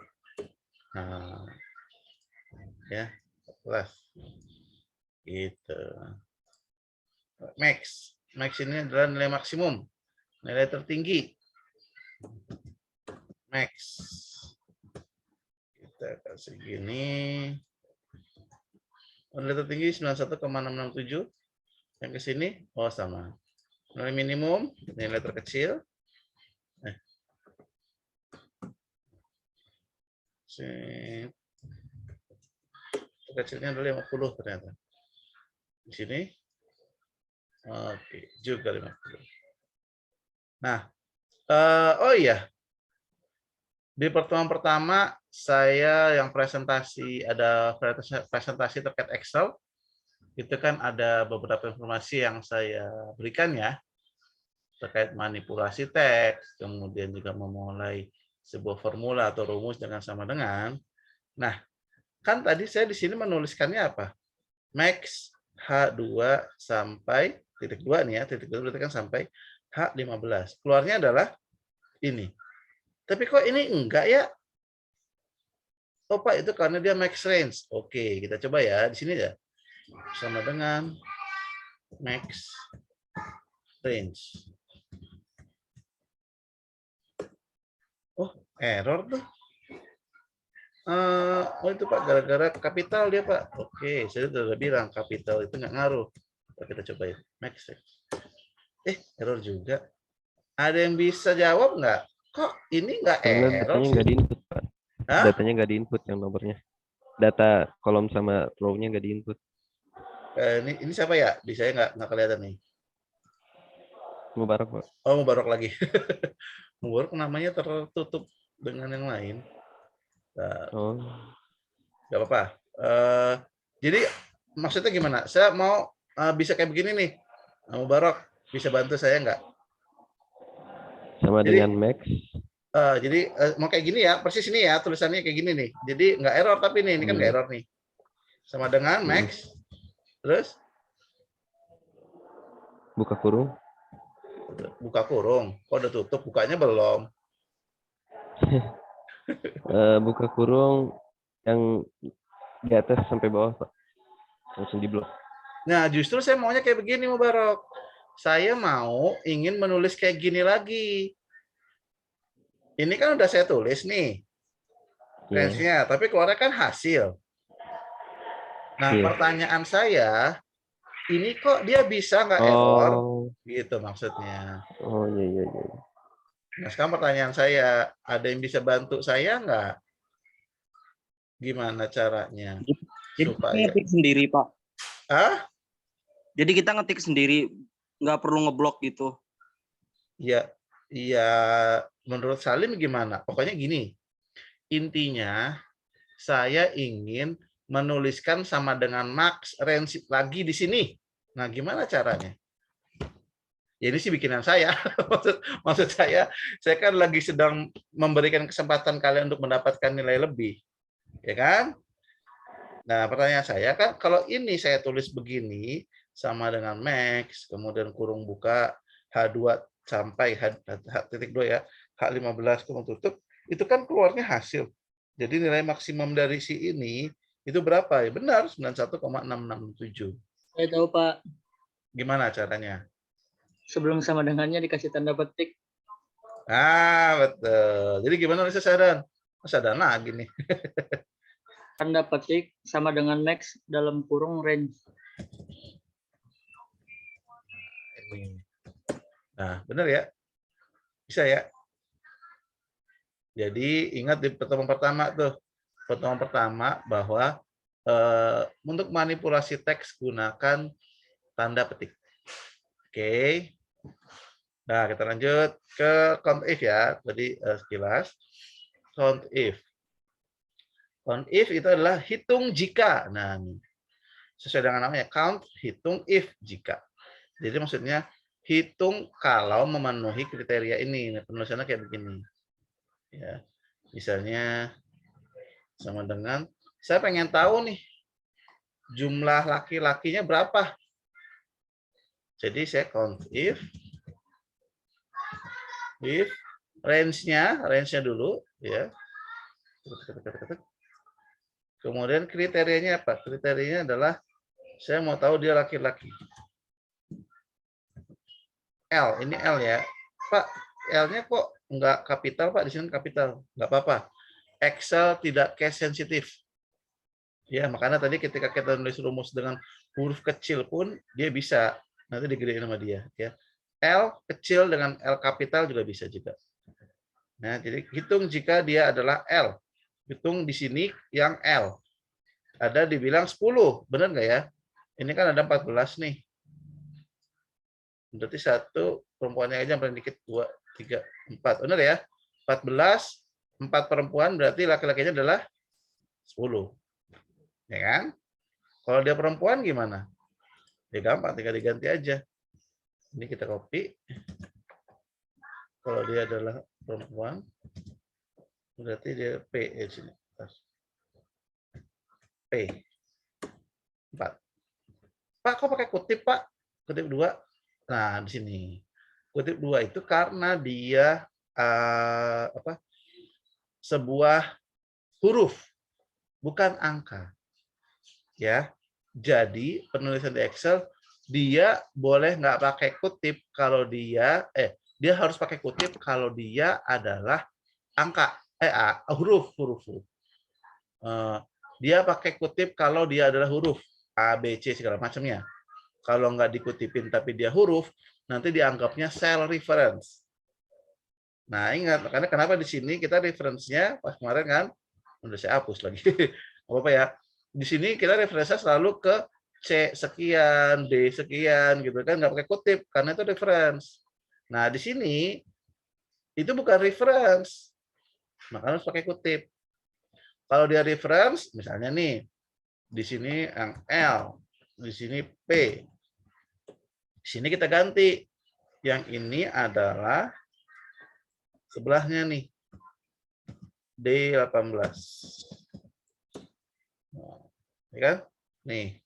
Nah, ya, plus gitu. Max ini adalah nilai maksimum, nilai tertinggi. Max kita kasih gini. Nilai tertinggi 91,667. Yang ke sini oh sama. Nilai minimum, nilai terkecil. Terkecilnya adalah 50 ternyata. Di sini oke, juga 50. Nah, oh iya. Di pertemuan pertama saya yang presentasi, ada presentasi terkait Excel. Itu kan ada beberapa informasi yang saya berikan ya. Terkait manipulasi teks, kemudian juga memulai sebuah formula atau rumus dengan sama dengan. Nah, kan tadi saya di sini menuliskannya apa? Max H2 sampai titik 2 nih ya, titik 2 berarti kan sampai H15. Keluarnya adalah ini. Tapi kok ini enggak ya? Oh Pak, itu karena dia max range. Oke, kita coba ya di sini ya. Sama dengan max range. Oh, error tuh. Oh itu Pak, gara-gara kapital dia Pak. Oke, saya sudah bilang kapital itu nggak ngaruh. Kita cobain max range. Error juga. Ada yang bisa jawab nggak? Kok ini nggak error? Datanya nggak diinput Pak. Datanya nggak diinput yang nomornya. Data kolom sama row-nya nggak diinput. Ini siapa ya? Di saya nggak kelihatan nih. Mubarak Pak. Oh, Mubarak lagi. Mubarak namanya tertutup dengan yang lain. Oh. Gak apa-apa. Jadi maksudnya gimana? Saya mau bisa kayak begini nih. Mubarak bisa bantu saya nggak? Sama jadi, dengan max. Jadi mau kayak gini ya, persis ini ya tulisannya kayak gini nih. Jadi nggak error tapi nih, ini kan nggak error nih. Sama dengan max. Terus? Buka kurung. Buka kurung. Kok udah tutup? Bukanya belum. Buka kurung yang di atas sampai bawah Pak. Langsung diblok. Nah, justru saya maunya kayak begini Mubarak. Saya ingin menulis kayak gini lagi. Ini kan udah saya tulis nih. Range-nya, tapi keluarnya kan hasil. Nah, pertanyaan saya, ini kok dia bisa nggak error? Gitu maksudnya. Oh iya. Nah, sekarang pertanyaan saya, ada yang bisa bantu saya nggak? Gimana caranya? Jadi supaya ngetik sendiri, Pak. Jadi kita ngetik sendiri, nggak perlu ngeblok gitu. Iya, menurut Salim gimana? Pokoknya gini, intinya saya ingin menuliskan sama dengan max range lagi di sini. Nah, gimana caranya? Ya ini sih bikinan saya. Maksud saya kan lagi sedang memberikan kesempatan kalian untuk mendapatkan nilai lebih. Ya kan? Nah, pertanyaan saya kan, kalau ini saya tulis begini, sama dengan max, kemudian kurung buka H2 sampai titik 2 ya, H15 kurung tutup, itu kan keluarnya hasil. Jadi nilai maksimum dari si ini itu berapa? Ya benar, 91,667. Saya tahu Pak, Gimana caranya? sebelum sama dengannya dikasih tanda petik. Ah, betul. Jadi gimana bisa Sadan? Sadan lagi nih. Tanda petik sama dengan max dalam kurung range. Ini. Nah, benar ya? Bisa ya? Jadi ingat di pertemuan pertama tuh, pertemuan pertama bahwa untuk manipulasi teks gunakan tanda petik. Oke. Nah, kita lanjut ke count if ya. Tadi sekilas. Count if. Count if itu adalah hitung jika. Nah, sesuai dengan namanya, count, hitung if, jika. Jadi maksudnya hitung kalau memenuhi kriteria ini. Nah, penulisannya kayak begini. Ya, misalnya sama dengan saya pengen tahu nih jumlah laki-lakinya berapa. Jadi saya count if range-nya dulu ya. Kemudian kriterianya apa? Kriterianya adalah saya mau tahu dia laki-laki. L, ini L ya. Pak, L-nya kok enggak kapital, Pak? Di sini kapital. Enggak apa-apa. Excel tidak case sensitif. Ya, makanya tadi ketika kita nulis rumus dengan huruf kecil pun dia bisa nanti digedein sama dia ya. L kecil dengan L kapital juga bisa juga. Nah, jadi hitung jika dia adalah L. Hitung di sini yang L. Ada dibilang 10, benar nggak ya? Ini kan ada 14 nih. Berarti satu perempuannya aja yang paling dikit 2, 3, 4. Benar ya? 14, 4 perempuan berarti laki-lakinya adalah 10. Ya kan? Kalau dia perempuan gimana? Ya gampang, tinggal diganti aja. Ini kita copy. Kalau dia adalah perempuan, berarti dia P di sini. P. 4. Pak, kok pakai kutip, Pak? Kutip 2. Nah, di sini. Kutip 2 itu karena dia sebuah huruf, bukan angka. Ya. Jadi, penulisan di Excel dia boleh nggak pakai kutip kalau dia harus pakai kutip kalau dia adalah angka huruf. Dia pakai kutip kalau dia adalah huruf A, B, C segala macamnya. Kalau nggak dikutipin tapi dia huruf, nanti dianggapnya cell reference. Nah, ingat, makanya kenapa di sini kita referensinya pas kemarin kan, udah saya hapus lagi. Apa ya? Di sini kita referensinya selalu ke C sekian, D sekian, gitu kan, nggak pakai kutip karena itu reference. Nah, di sini itu bukan reference, makanya harus pakai kutip. Kalau dia reference, misalnya nih, di sini yang L, di sini P, di sini kita ganti. Yang ini adalah sebelahnya nih, D18. Ya kan? Nih.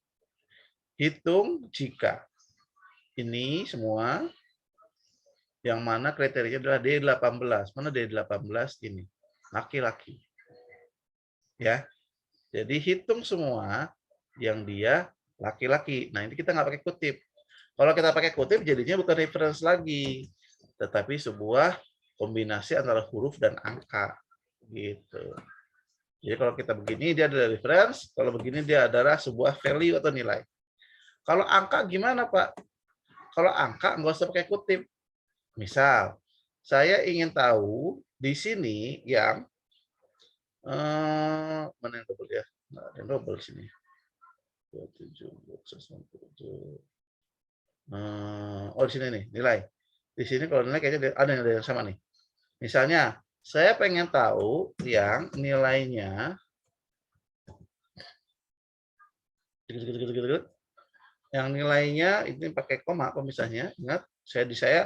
Hitung jika. Ini semua yang mana kriterianya adalah D18. Mana D18 ini? Laki-laki. Ya. Jadi hitung semua yang dia laki-laki. Nah, ini kita nggak pakai kutip. Kalau kita pakai kutip jadinya bukan reference lagi, tetapi sebuah kombinasi antara huruf dan angka. Gitu. Jadi kalau kita begini dia adalah reference, kalau begini dia adalah sebuah value atau nilai. Kalau angka gimana, Pak? Kalau angka nggak usah pakai kutip. Misal, saya ingin tahu di sini yang mana yang double ya? Nggak ada yang double di sini. 27, 197. Oh, di sini nih, nilai. Di sini kalau nilai kayaknya ada yang sama nih. Misalnya, saya pengen tahu yang nilainya yang nilainya ini pakai koma pemisahnya. Ingat, saya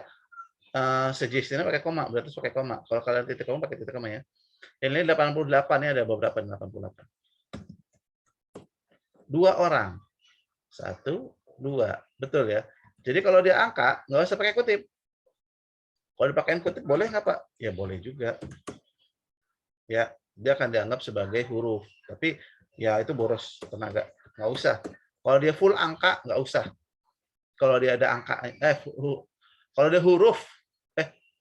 suggestion-nya pakai koma, berarti pakai koma. Kalau kalian titik koma pakai titik koma ya. Ini 88 ya, ada beberapa 88. 2 orang. 1, 2. Betul ya. Jadi kalau dia angka nggak usah pakai kutip. Kalau dipakein kutip boleh nggak Pak? Ya boleh juga. Ya, dia akan dianggap sebagai huruf. Tapi ya itu boros tenaga, nggak usah. Kalau dia full angka nggak usah. Kalau dia ada angka, kalau dia huruf,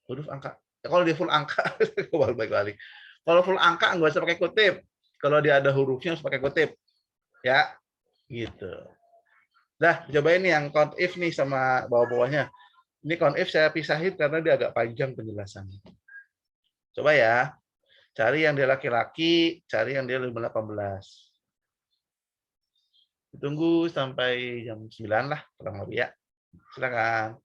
huruf angka. Kalau dia full angka, balik-balik. Kalau full angka nggak usah pakai kutip. Kalau dia ada hurufnya harus pakai kutip. Ya, gitu. Dah, cobain nih yang count if nih sama bawah-bawahnya. Ini count if saya pisahin karena dia agak panjang penjelasannya. Coba ya. Cari yang dia laki-laki, cari yang dia 18. Tunggu sampai jam 9 lah, kurang lebih ya. Silakan.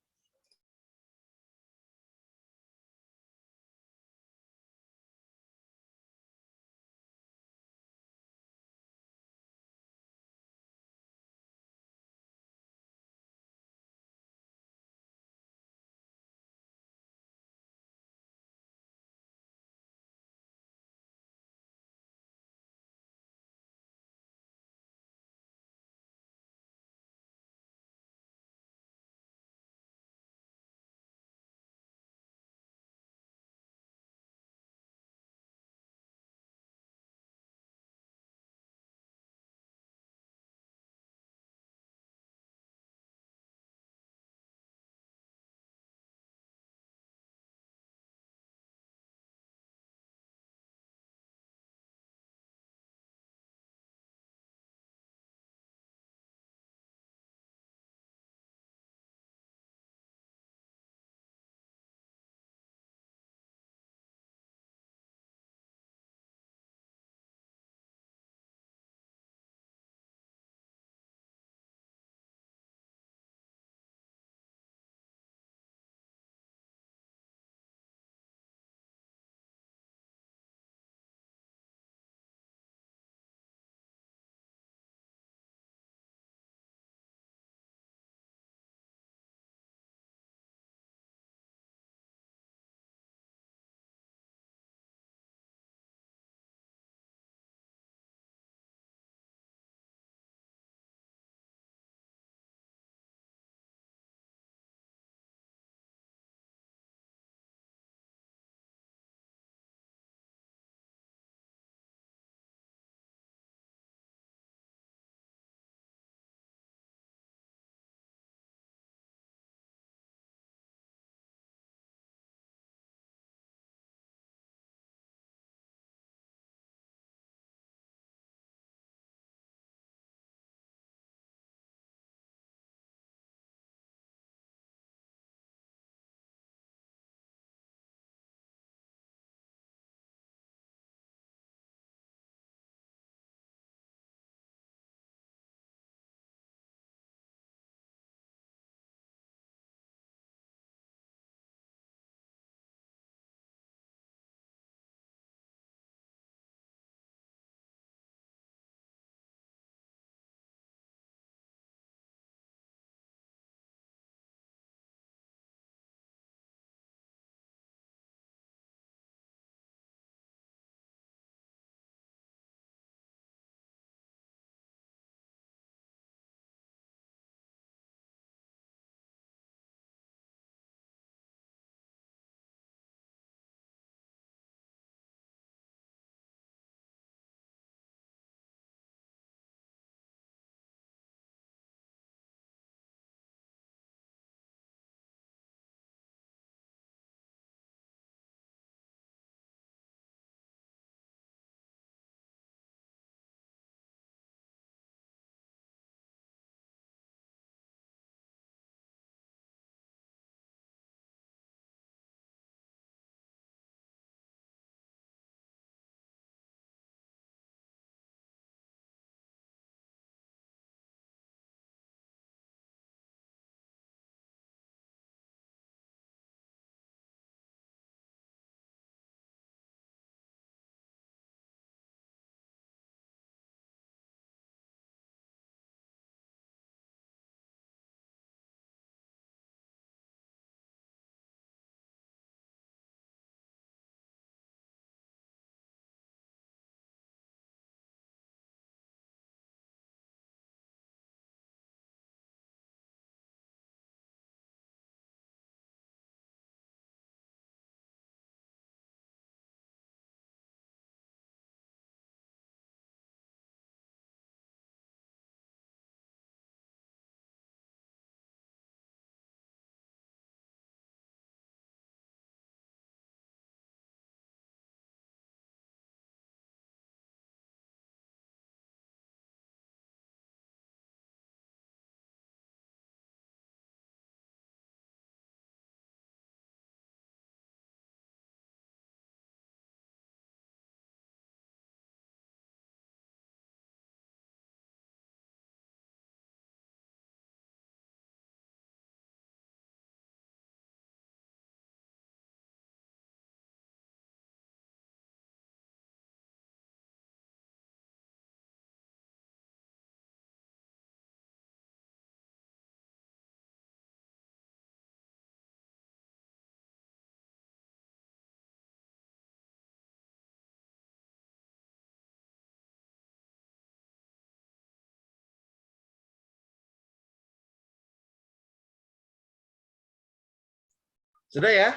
Sudah ya?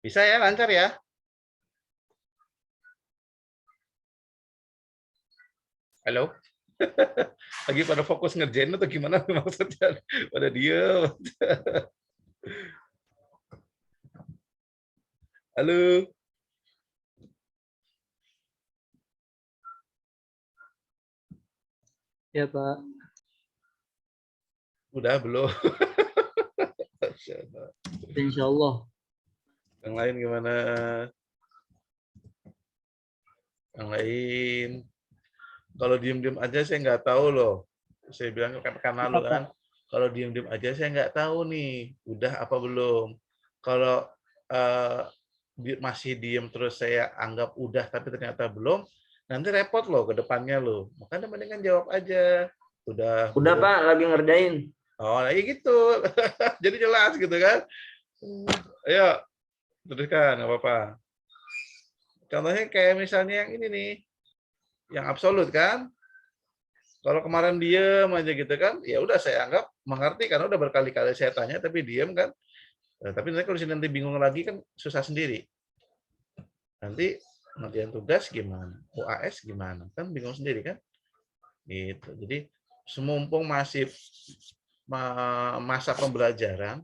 Bisa ya, lancar ya? Halo? Lagi pada fokus ngerjain atau gimana maksudnya? Pada diem. Halo? Ya, Pak. Udah belum? Insya Allah. Yang lain gimana? Yang lain? Kalau diem-diem aja saya nggak tahu loh. Saya bilang kan lalu kan, kalau diem-diem aja saya nggak tahu nih, udah apa belum. Kalau masih diem terus saya anggap udah tapi ternyata belum, nanti repot loh ke depannya loh. Makanya mendingan jawab aja. Udah Udah belum. Pak, lagi ngerjain. Oh, lagi gitu. Jadi jelas gitu kan. Ayo, teruskan, nggak apa-apa. Contohnya kayak misalnya yang ini nih, yang absolut kan. Kalau kemarin diem aja gitu kan, ya udah saya anggap mengerti karena udah berkali-kali saya tanya tapi diem kan. Nah, tapi nanti kalau nanti bingung lagi kan susah sendiri. Nanti pengertian tugas gimana, UAS gimana, kan bingung sendiri kan. Gitu. Jadi semumpung masih masa pembelajaran,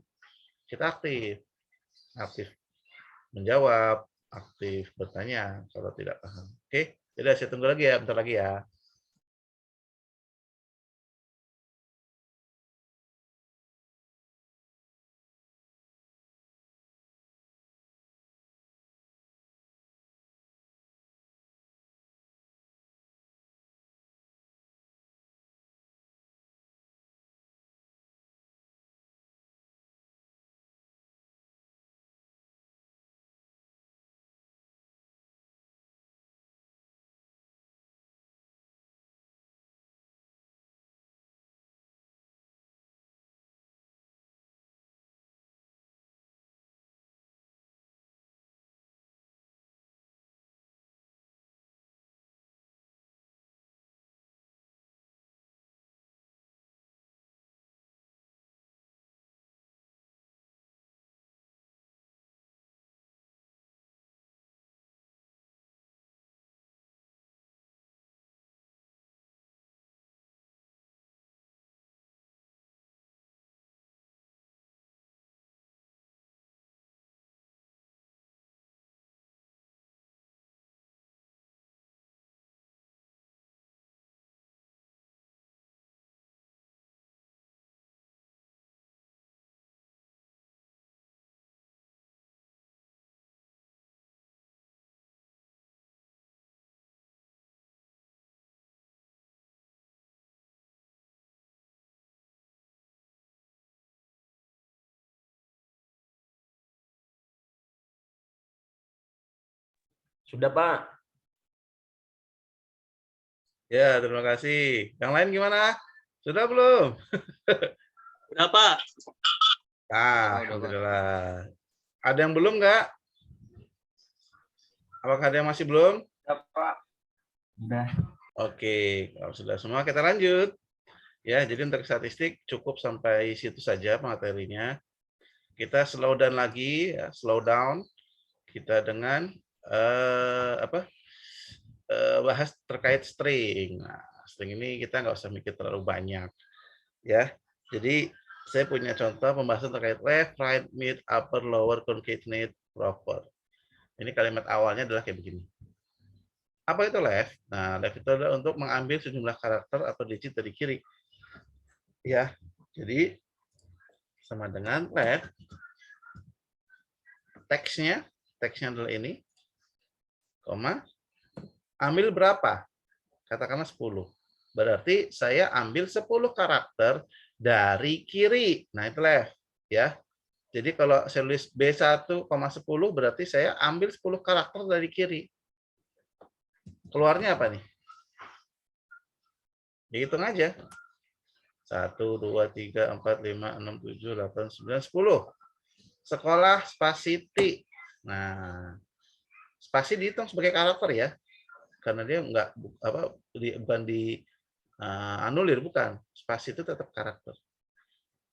kita aktif menjawab, aktif bertanya kalau tidak paham. Oke, jadi saya tunggu lagi ya, bentar lagi ya. Sudah Pak. Ya, terima kasih. Yang lain gimana? Sudah belum? Udah, Pak. Ah, alhamdulillah. Ada yang belum nggak? Apakah ada yang masih belum? Sudah Pak. Udah. Oke, kalau sudah semua kita lanjut. Ya, jadi untuk statistik cukup sampai situ saja materinya. Kita slow down lagi, ya, slow down. Kita dengan bahas terkait string. Nah, string ini kita nggak usah mikir terlalu banyak, ya. Jadi saya punya contoh pembahasan terkait left, right, mid, upper, lower, concatenate, proper. Ini kalimat awalnya adalah kayak begini. Apa itu left? Nah, left itu adalah untuk mengambil sejumlah karakter atau digit dari kiri. Ya, jadi sama dengan left. Teksnya adalah ini, koma, ambil berapa? Katakanlah 10. Berarti saya ambil 10 karakter dari kiri. Nah, itu left, ya. Jadi kalau saya tulis B1,10 berarti saya ambil 10 karakter dari kiri. Keluarnya apa nih? Dihitung aja. 1, 2, 3, 4, 5, 6, 7, 8, 9, 10. Sekolah spasiti. Nah, spasi dihitung sebagai karakter ya. Karena dia bukan di anulir, bukan. Spasi itu tetap karakter.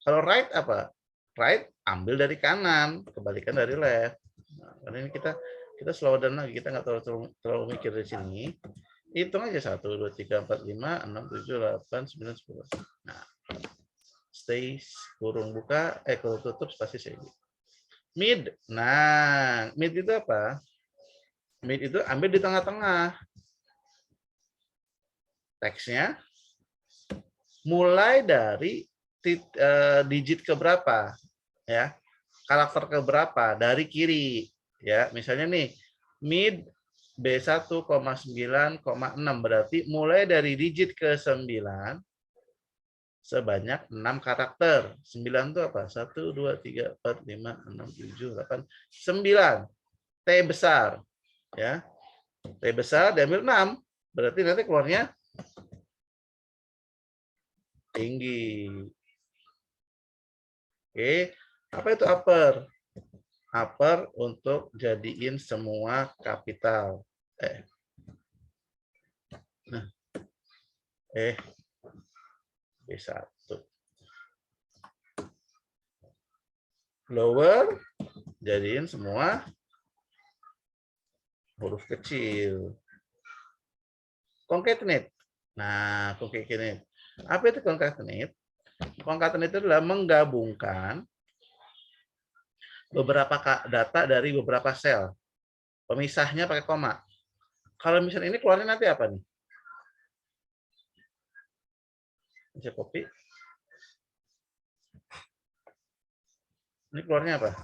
Kalau right apa? right, ambil dari kanan, kebalikan dari left. Nah, karena ini kita slow down lagi, kita nggak terlalu mikir di sini. Hitung aja 1, 2, 3, 4, 5, 6, 7, 8, 9, 10. Nah, stay kurung buka, kurung tutup, spasi semi. Mid. Nah, mid itu apa? Mid itu ambil di tengah-tengah. Teksnya mulai dari digit keberapa, ya, karakter keberapa dari kiri, ya. Misalnya nih, mid B1,9,6 berarti mulai dari digit ke-9 sebanyak 6 karakter. 9 itu apa? 1, 2, 3, 4, 5, 6, 7, 8, 9. T besar, ya. T besar diambil 6, berarti nanti keluarnya tinggi. Oke, apa itu upper? Upper untuk jadiin semua kapital. B1. Lower, jadiin semua huruf kecil. Concatenate. Nah, concatenate. Apa itu concatenate? Concatenate itu adalah menggabungkan beberapa data dari beberapa sel. Pemisahnya pakai koma. Kalau misalnya ini keluarnya nanti apa nih? Bisa copy. Ini keluarnya apa?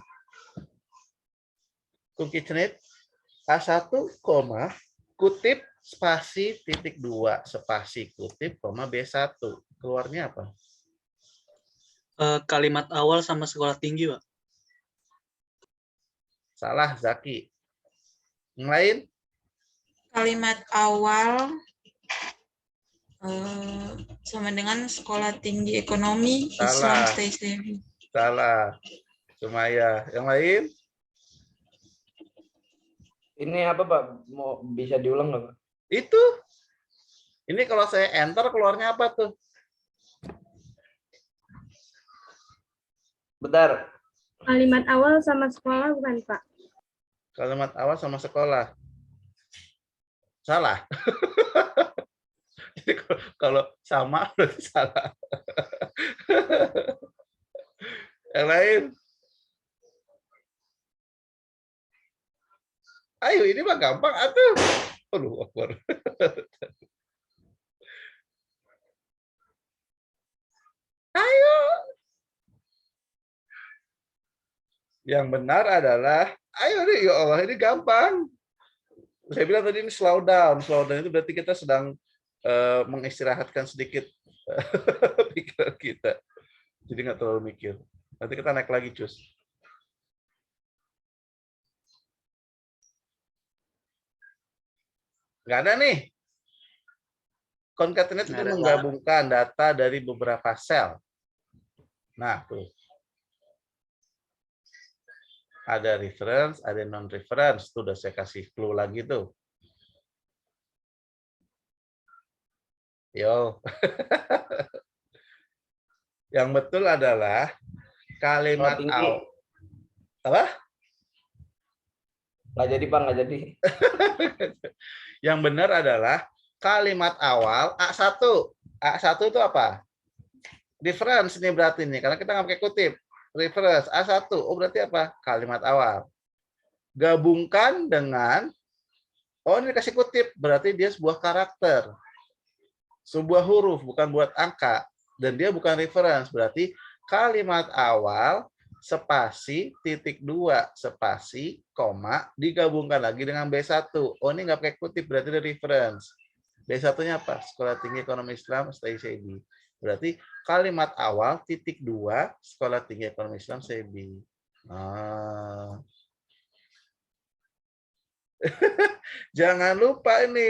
Concatenate A1, kutip spasi titik 2 spasi kutip koma B1. Keluarnya apa? Kalimat awal sama sekolah tinggi, Pak. Salah, Zaki. Yang lain? Kalimat awal sama dengan sekolah tinggi ekonomi Islam stay saving. Salah. Sumaya. Yang lain? Ini apa, Pak? Mau bisa diulang nggak, Pak? Itu. Ini kalau saya enter keluarnya apa tuh? Bentar. Kalimat awal sama sekolah bukan, Pak? Kalimat awal sama sekolah. Salah. Jadi kalau sama berarti salah. Yang lain? Ayo, ini mah gampang atuh. Aduh, Akbar. Ayo. Yang benar adalah, ayo nih, ya Allah, ini gampang. Saya bilang tadi ini slow down. Slow down itu berarti kita sedang mengistirahatkan sedikit pikiran kita. Jadi nggak terlalu mikir. Nanti kita naik lagi, cus. Nggak ada nih. Concatenate itu menggabungkan data dari beberapa sel. Nah, tuh. Ada reference, ada non-reference. Tuh udah saya kasih clue lagi tuh. Yo. Yang betul adalah kalimat awal. Apa? Nggak jadi, Pak, nggak jadi. Yang benar adalah kalimat awal A1. A1 itu apa? Reference ini berarti nih, karena kita nggak pakai kutip. Reference A1. Oh, berarti apa? Kalimat awal. Gabungkan dengan, oh ini dikasih kutip, berarti dia sebuah karakter. Sebuah huruf, bukan buat angka. Dan dia bukan reference, berarti kalimat awal spasi titik 2 spasi koma digabungkan lagi dengan B1. Oh, ini nggak pakai kutip, berarti ada reference. B1-nya apa? Sekolah Tinggi Ekonomi Islam STICB. Berarti kalimat awal titik 2 Sekolah Tinggi Ekonomi Islam STICB. Ah. Jangan lupa ini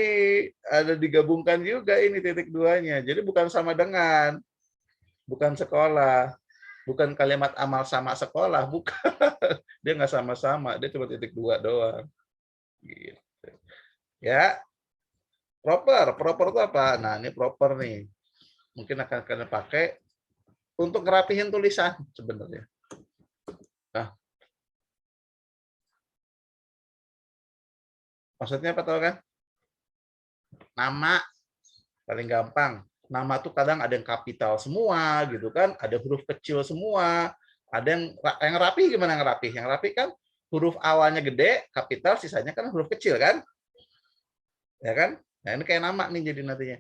ada digabungkan juga ini titik 2-nya. Jadi bukan sama dengan, bukan sekolah, bukan kalimat amal sama sekolah, bukan. Dia nggak sama-sama, dia cuma titik 2 doang. Gitu. Ya, proper itu apa? Nah, ini proper nih. Mungkin akan kalian pakai untuk ngerapihin tulisan sebenarnya. Nah, maksudnya apa tahu kan? Nama paling gampang. Nama tuh kadang ada yang kapital semua gitu kan, ada huruf kecil semua, ada yang rapi. Gimana yang rapi? Yang rapi kan huruf awalnya gede, kapital, sisanya kan huruf kecil kan? Ya kan? Nah, ini kayak nama nih jadi nantinya.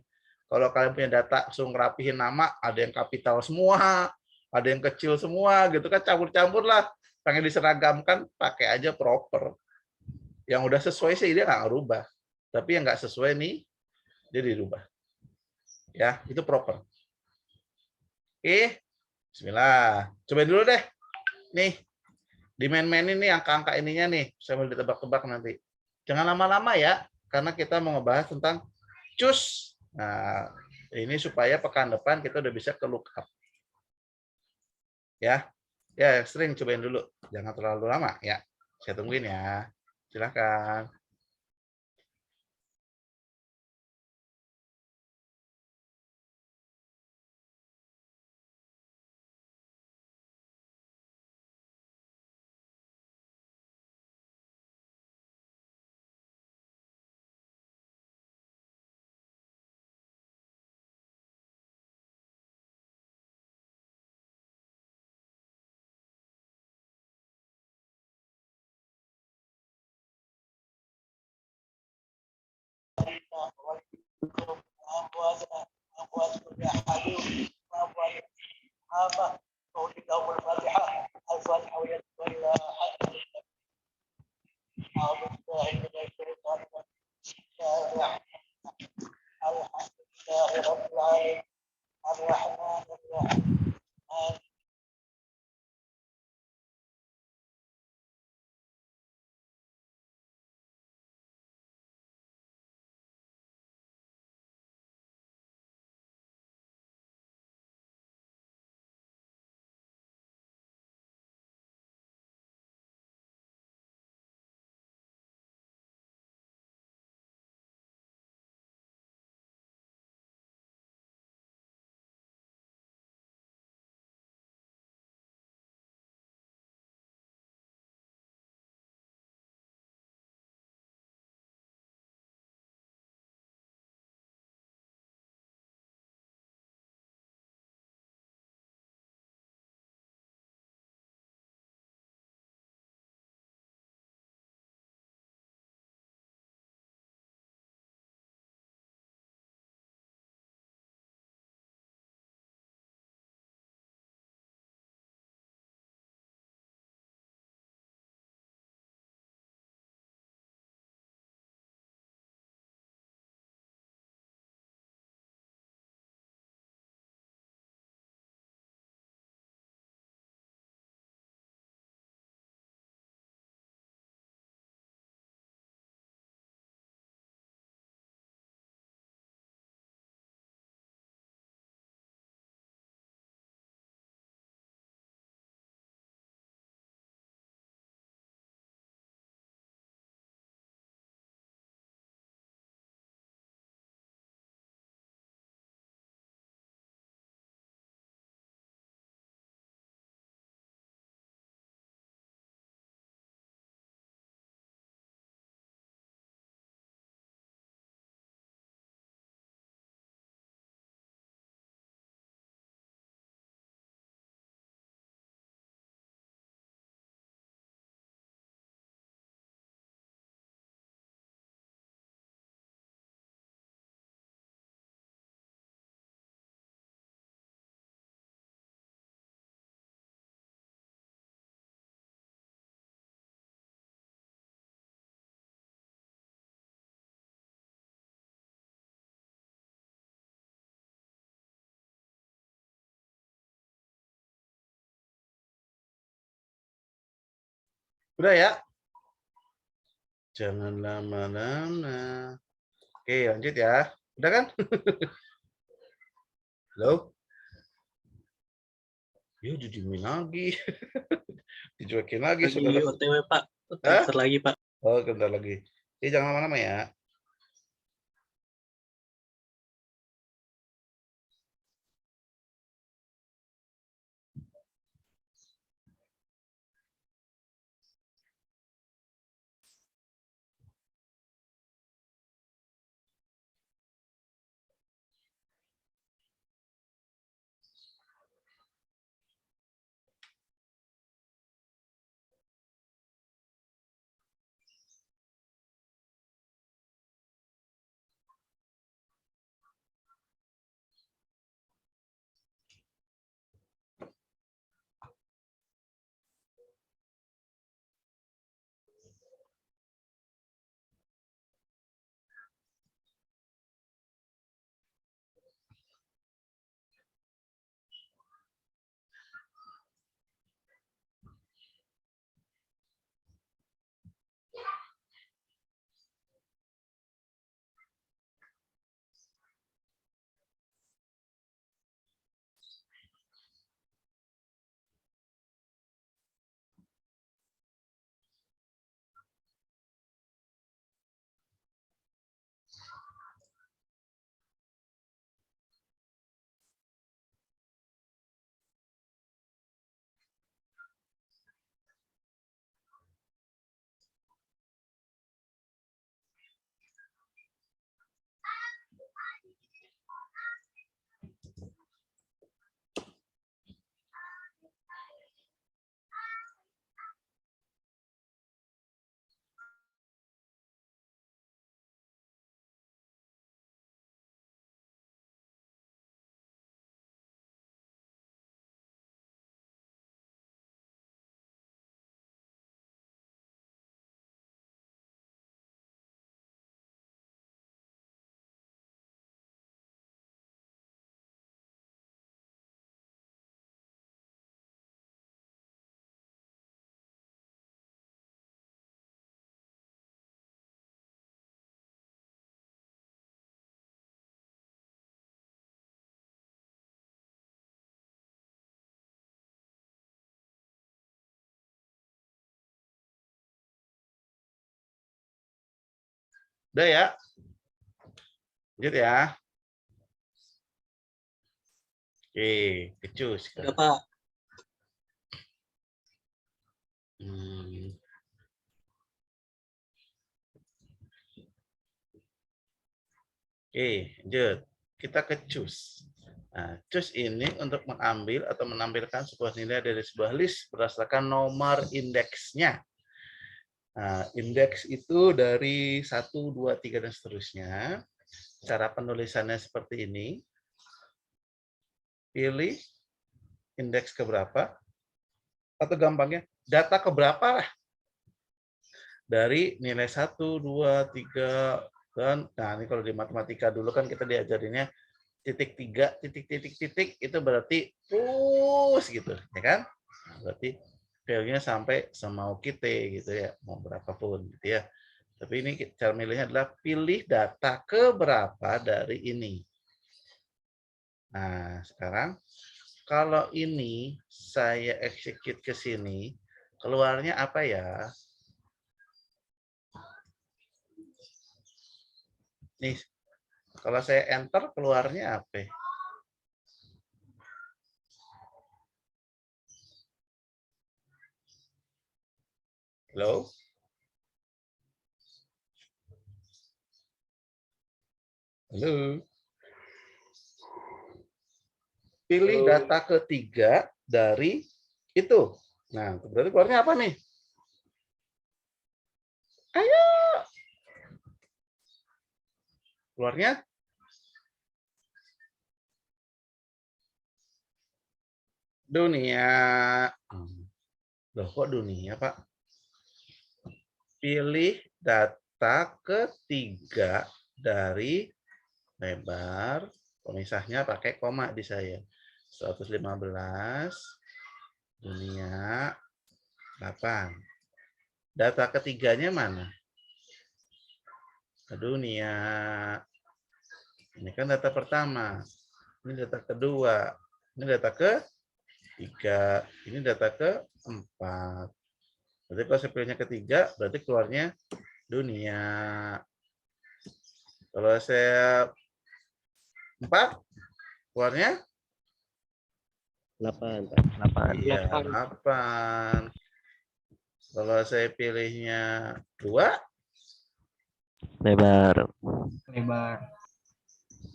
Kalau kalian punya data langsung rapihin nama, ada yang kapital semua, ada yang kecil semua gitu kan, campur-campur lah. Pengen diseragamkan, pakai aja proper. Yang udah sesuai sih dia nggak ngerubah. Tapi yang nggak sesuai nih, dia dirubah. Ya, itu proper. Oke, bismillah. Coba dulu deh. Nih, di main-main ini angka-angka ininya nih, saya mau ditebak-tebak nanti. Jangan lama-lama ya, karena kita mau ngebahas tentang cus. Nah, ini supaya pekan depan kita udah bisa ke lookup. Ya, ya sering cobain dulu. Jangan terlalu lama ya. Saya tungguin ya. Silakan. Udah ya? Jangan lama-lama. Oke, lanjut ya. Udah kan? Halo? Ya, didiemin lagi. Dicuekin lagi. Lagi Saudara. OTW Pak. Hah? Bentar lagi Pak. Oh, bentar lagi. Jangan lama-lama ya. Udah ya? Lanjut ya. Oke, kecus. Udah, Pak. Oke, lanjut. Kita ke cus. Nah, cus ini untuk mengambil atau menampilkan sebuah nilai dari sebuah list berdasarkan nomor indeksnya. Nah, indeks itu dari 1, 2, 3, dan seterusnya. Cara penulisannya seperti ini. Pilih indeks keberapa. Atau gampangnya, data keberapa lah. Dari nilai 1, 2, 3, dan nah ini kalau di matematika dulu kan kita diajarinnya titik 3, titik, itu berarti terus gitu, ya kan? Nah, berarti value-nya sampai semau kita gitu ya, mau berapapun gitu ya. Tapi ini cara milihnya adalah pilih data keberapa dari ini. Nah, sekarang kalau ini saya execute ke sini, keluarnya apa ya? Nih, kalau saya enter keluarnya apa? Halo? Halo? Pilih data ketiga dari itu. Nah, berarti keluarnya apa nih? Ayo. Keluarnya? Dunia. Loh, kok dunia, Pak? Pilih data ketiga dari lebar. Pemisahnya pakai koma di saya. 115, dunia, 8. Data ketiganya mana? Dunia. Ini kan data pertama. Ini data kedua. Ini data ketiga. Ini data keempat. Berarti kalau saya pilihnya ketiga, berarti keluarnya dunia. Kalau saya 4, keluarnya 8, Pak. 8. Iya, 8. Kalau saya pilihnya 2, Lebar.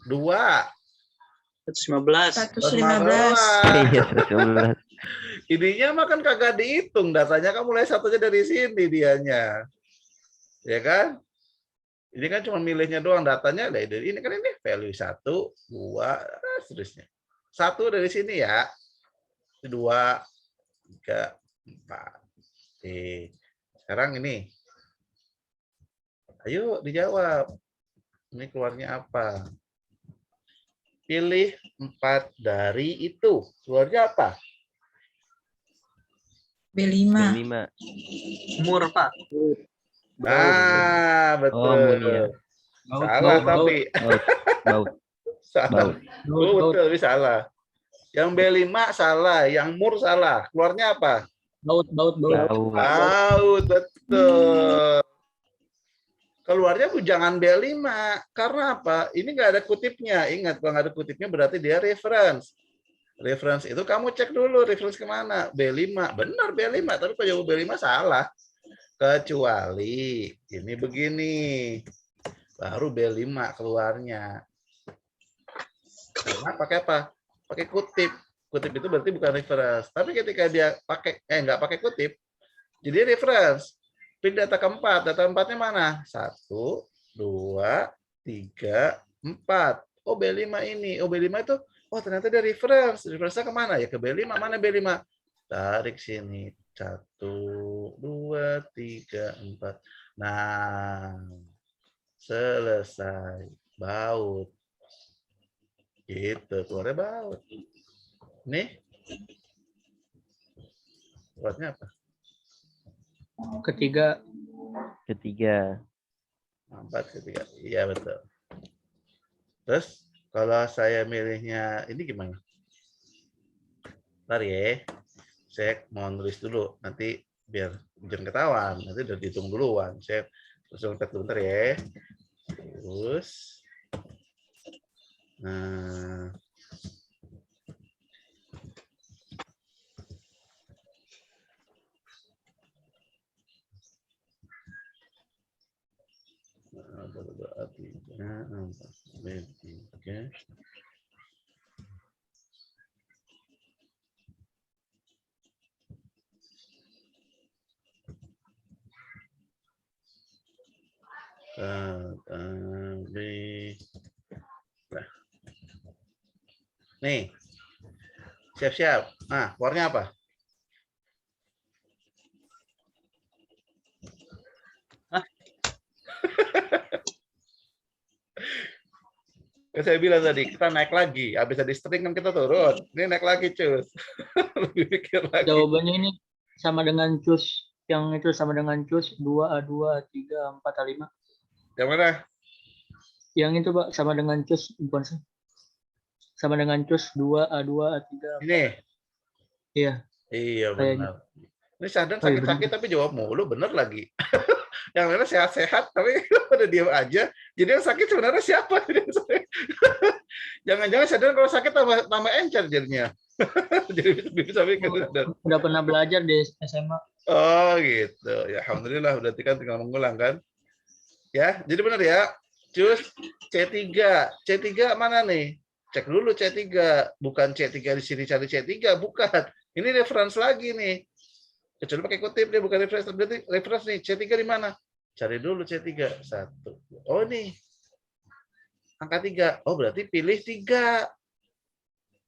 2. 115. 115. Iya, 115. Ininya mah kan kagak dihitung, datanya kan mulai satunya dari sini dianya. Ya kan? Ini kan cuma milihnya doang, datanya dari ini kan ini value 1, 2, seterusnya. 1 dari sini ya. 2, 3, 4. Oke. Sekarang ini. Ayo dijawab. Ini keluarnya apa? Pilih 4 dari itu. Keluarnya apa? B5. Mur, Pak. Nah, betul. Oh, mulia. Salah tapi. Baut. Salah. Betul, tapi salah. Yang B5 salah, yang mur salah. Keluarnya apa? Baut. Baut, betul. Keluarnya bujangan B5. Karena apa? Ini nggak ada kutipnya. Ingat, kalau nggak ada kutipnya berarti dia reference. Reference itu kamu cek dulu, reference kemana? B5. Benar B5, tapi kalau jawab B5 salah. Kecuali ini begini. Baru B5 keluarnya. Karena pakai apa? Pakai kutip. Kutip itu berarti bukan reference. Tapi ketika dia pakai nggak pakai kutip, jadi reference. Pilih data keempat. Data keempatnya mana? 1, 2, 3, 4. Oh, B5 ini. Oh, B5 itu, oh ternyata dia reference. Reference-nya kemana? Ya ke B5. Mana B5? Tarik sini. 1, 2, 3, 4. Nah, selesai. Baut. Gitu, keluarnya baut. Nih. Keluarnya apa? Ketiga. 4, ketiga. Iya, betul. Terus, kalau saya milihnya, ini gimana? Ntar ya. Saya mau nulis dulu. Nanti biar jangan ketahuan. Nanti udah dihitung duluan. Saya langsung tek dulu, bentar ya. Terus. Nah. Berdoa 3, 4, B3. Nah. Nih, siap-siap. Nah, keluarnya apa? Hah? Kan saya bilang tadi, kita naik lagi. Habis tadi string kan kita turun. Ini naik lagi, cus. Lebih mikir lagi. Jawabannya ini sama dengan cus. Yang itu sama dengan cus 2A2, A3, A4, A5. Yang mana? Yang itu Pak sama dengan cus, bukan sih? Sama dengan cus 2A2, A3, A4. Ini? Iya. Iya benar. Ini sadar Oh, iya, sakit-sakit tapi jawab mulu, bener lagi. Yang lainnya sehat-sehat tapi udah diam aja. Jadi yang sakit sebenarnya siapa? Jangan-jangan sadar kalau sakit tambah encer jadinya. Jadi bisa bikin sadar. Udah pernah belajar di SMA. Oh gitu. Ya alhamdulillah berarti kan tinggal mengulang kan. Ya, jadi benar ya. Cus C3. C3 mana nih? Cek dulu C3. Bukan C3 di sini cari C3, bukan. Ini reference lagi nih. Kecuali pakai kutip dia bukan reference, berarti reference nih. C3 di mana? Cari dulu C3. 1. Oh nih. Angka 3. Oh berarti pilih 3.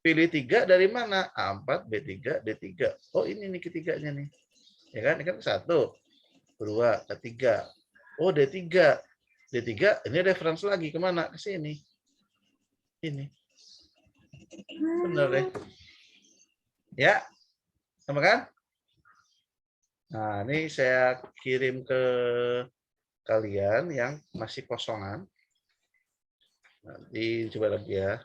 Pilih 3 dari mana? A4, B3, D3. Oh ini nih ketiganya nih. Ya kan? Ini kan 1, 2, ketiga. Oh D3. D3 ini reference lagi kemana? Ke sini. Ini. Benar deh. Ya. Sama kan? Nah, ini saya kirim ke kalian yang masih kosongan. Nanti coba lagi ya.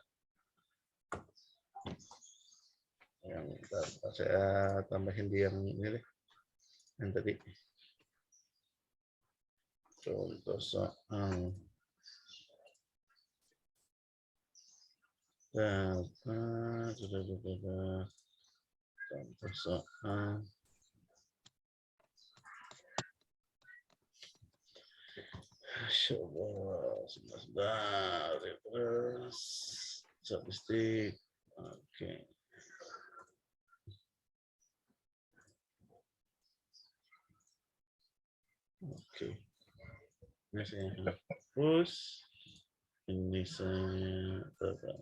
Yang saya tambahin di yang ini deh. Yang tadi. Contoh soal. Contoh soal. Masya Allah, sebentar, terus statistik, oke. Oke, ini saya hapus, ini saya tekan.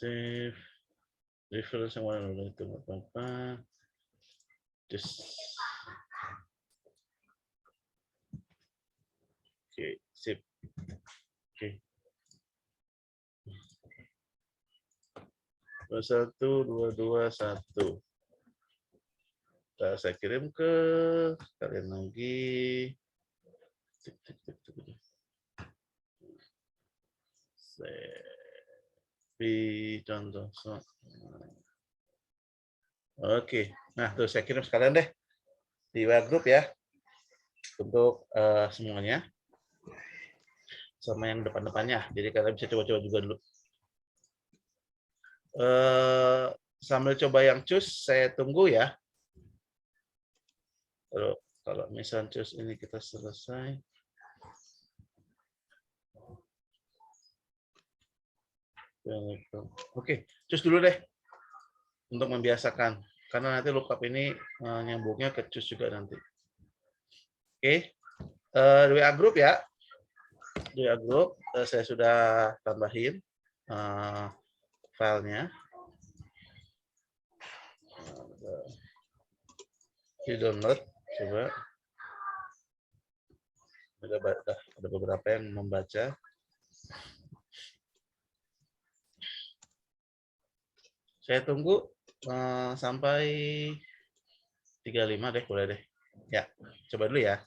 Save reference yang mana dulu itu apa just oke sip oke 21 22 1 saya kirim ke kalian lagi contoh soal. Oke, nah tuh saya kirim sekalian deh di WA group ya untuk semuanya sama yang depan-depannya. Jadi kalian bisa coba-coba juga dulu. Sambil coba yang cus, saya tunggu ya. Kalau misalnya cus ini kita selesai. Oke, cus dulu deh untuk membiasakan karena nanti lookup ini nyambungnya ke cus juga nanti. Oke, di WA group ya. Di WA group saya sudah tambahin filenya. Di download coba. Ada beberapa yang membaca. Saya tunggu sampai 35 deh, boleh deh. Ya, coba dulu ya.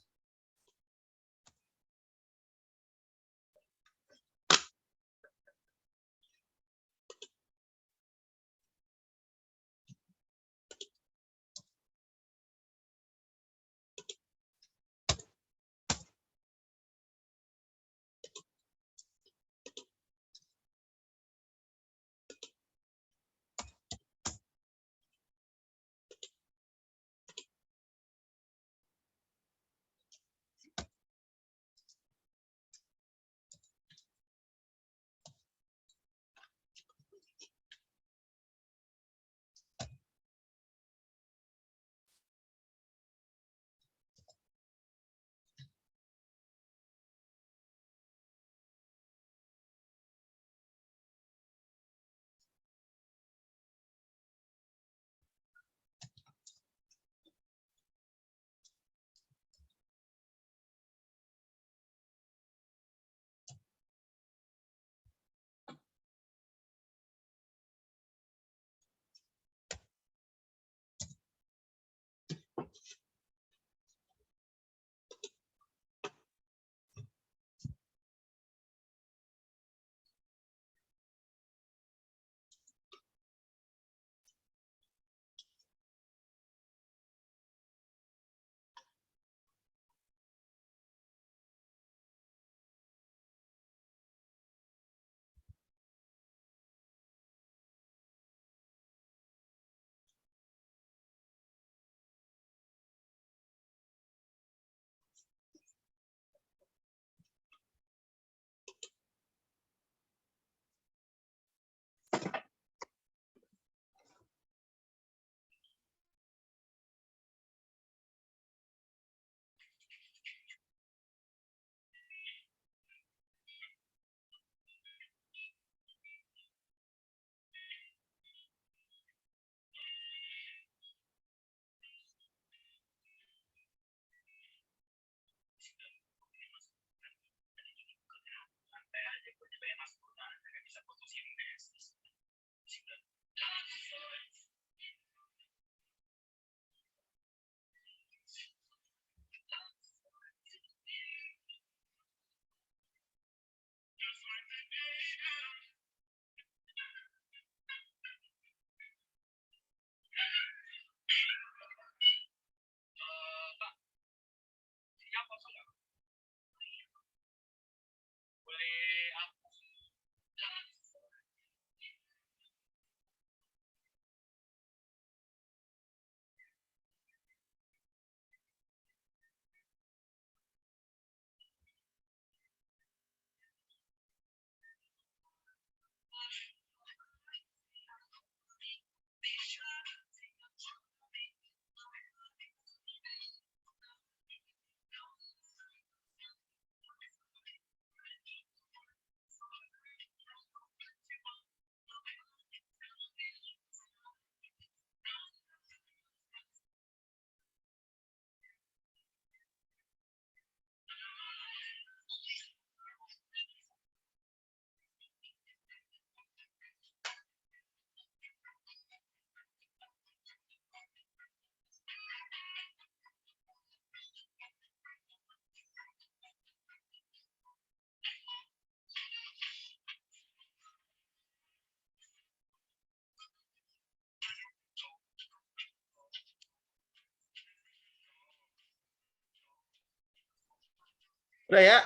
Udah ya?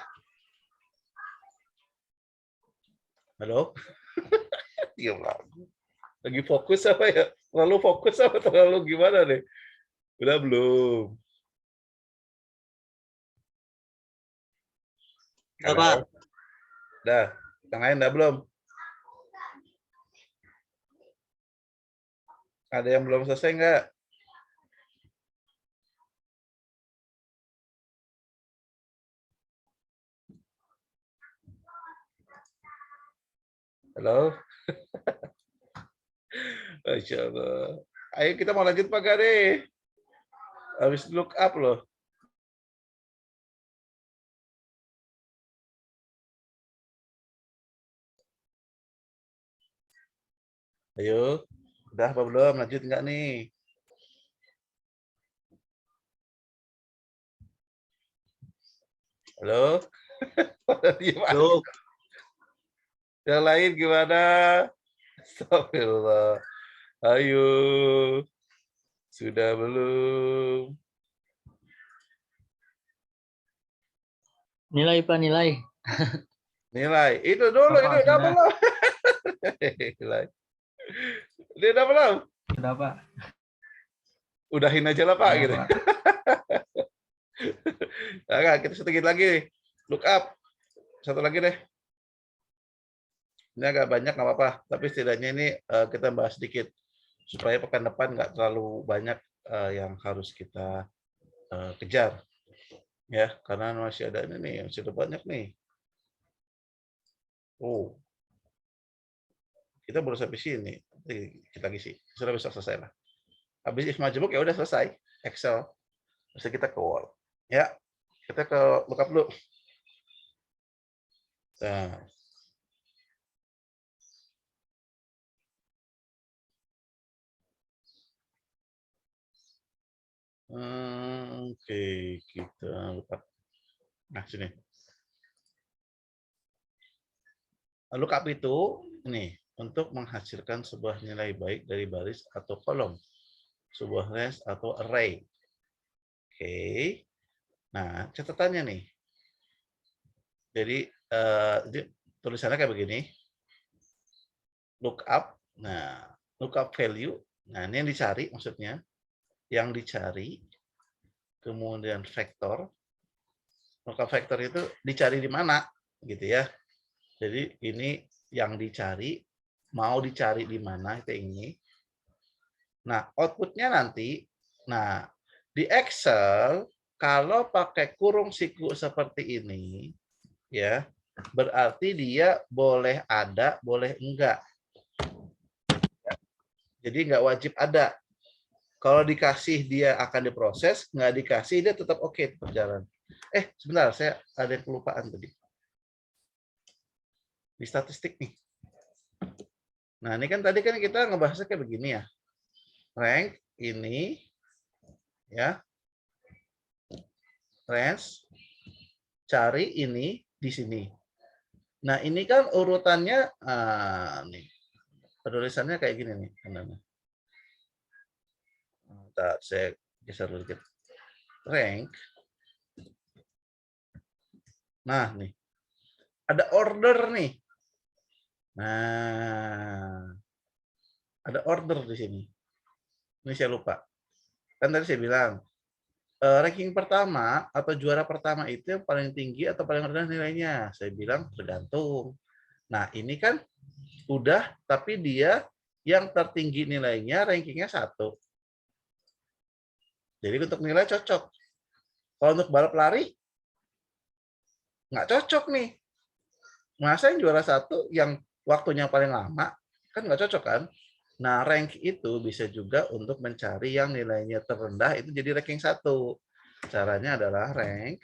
Halo? Diam lagi. Lagi fokus apa ya? Terlalu fokus apa terlalu gimana nih? Udah belum? Udah, Pak. Udah. Yang lain udah belum? Ada yang belum selesai nggak? Halo? Masya Allah. Ayo kita mau lanjut Pak Gade. Habis look up loh. Ayo. Udah apa belum? Lanjut nggak nih? Halo? Halo. Yang lain gimana? Astagfirullah. Ayo. Sudah belum? Nilai Pak, nilai. Nilai. Itu dulu, Apa, itu udah sudah? belum? Nilai. Ini udah belum? Sudah Pak. Udahin aja lah Pak. Sudah, Gitu. Pak. Nah, kita sedikit lagi. Look up. Satu lagi deh. Ini agak banyak nggak apa-apa, tapi setidaknya ini kita bahas sedikit supaya pekan depan nggak terlalu banyak yang harus kita kejar, ya, karena masih ada ini nih, masih ada banyak nih. Oh, kita baru sampai sini, kita isi, sudah bisa selesai lah. Habis if majemuk ya udah selesai, Excel, bisa kita ke wall, ya, kita ke lookup dulu. Nah. Oke, kita lookup. Nah, sini. Lookup itu nih untuk menghasilkan sebuah nilai baik dari baris atau kolom, sebuah range atau array. Oke. Nah, catatannya nih. Jadi tulisannya kayak begini. Lookup. Nah, lookup value. Nah, ini yang dicari maksudnya. Yang dicari, kemudian vektor. Lookup vektor itu dicari di mana, gitu ya. Jadi ini yang dicari, mau dicari di mana itu ini. Nah, outputnya nanti, nah di Excel kalau pakai kurung siku seperti ini, ya berarti dia boleh ada, boleh enggak. Jadi enggak wajib ada. Kalau dikasih dia akan diproses, nggak dikasih dia tetap oke, tetap jalan. Sebentar, saya ada yang kelupaan tadi. Di statistik nih. Nah, ini kan tadi kan kita ngebahasnya kayak begini ya. Rank ini, ya. Range, cari ini di sini. Nah, ini kan urutannya, nih. Penulisannya kayak gini nih. Bentar, saya geser dikit. Rank Nah, nih. Ada order nih. Nah, ada order di sini. Ini saya lupa. Kan tadi saya bilang, ranking pertama atau juara pertama itu yang paling tinggi atau paling rendah nilainya. Saya bilang tergantung. Nah, ini kan udah, tapi dia yang tertinggi nilainya rankingnya 1. Jadi untuk nilai cocok. Kalau untuk balap lari, nggak cocok nih. Masa yang juara 1 yang waktunya paling lama, kan nggak cocok kan? Nah, rank itu bisa juga untuk mencari yang nilainya terendah itu jadi ranking 1. Caranya adalah rank.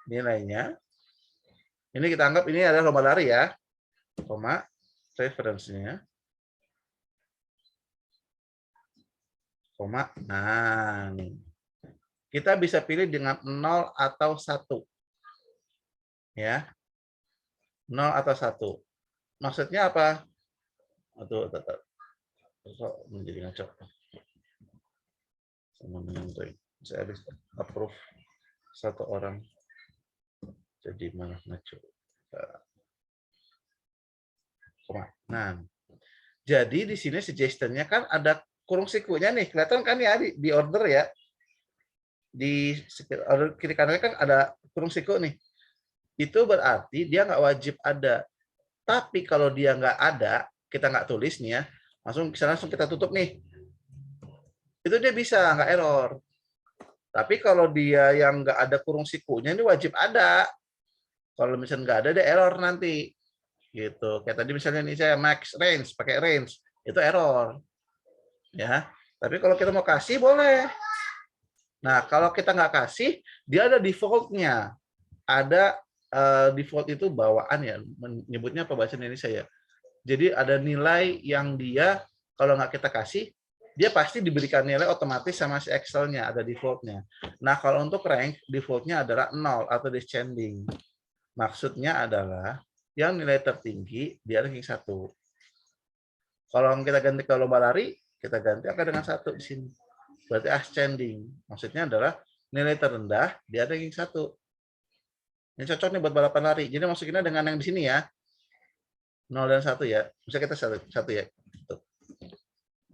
Nilainya. Ini kita anggap ini adalah lomba lari ya. Koma, referensinya. Koma, nah nih. Kita bisa pilih dengan 0 atau 1. Ya. 0 atau 1. Maksudnya apa? Atau tetap menjadi ngaco. Sama menyentuh. Saya habis approve 1 orang. Jadi malah ngaco. Nah, jadi di sini suggestion-nya kan ada kurung sikunya nih. Kelihatan kan ya di order ya. Di order kiri kanannya kan ada kurung siku nih. Itu berarti dia nggak wajib ada. Tapi kalau dia nggak ada, kita nggak tulis nih ya, langsung kita tutup nih. Itu dia bisa, nggak error. Tapi kalau dia yang nggak ada kurung sikunya, ini wajib ada. Kalau misalnya nggak ada, dia error nanti. Gitu. Kayak tadi misalnya ini saya max range, pakai range. Itu error. Ya. Tapi kalau kita mau kasih, boleh. Nah, kalau kita nggak kasih, dia ada default-nya. Ada default itu bawaan ya, menyebutnya apa bahasa Indonesia ya. Jadi ada nilai yang dia kalau nggak kita kasih, dia pasti diberikan nilai otomatis sama si Excel-nya, ada default-nya. Nah, kalau untuk rank, default-nya adalah 0 atau descending. Maksudnya adalah yang nilai tertinggi dia ranking 1. Kalau kita ganti ke lomba lari, kita ganti angka dengan 1 di sini. Berarti ascending. Maksudnya adalah nilai terendah dia ranking 1. Ini cocok nih buat balapan lari. Jadi masukinnya dengan yang di sini ya. 0 dan 1 ya. Bisa kita 1 ya.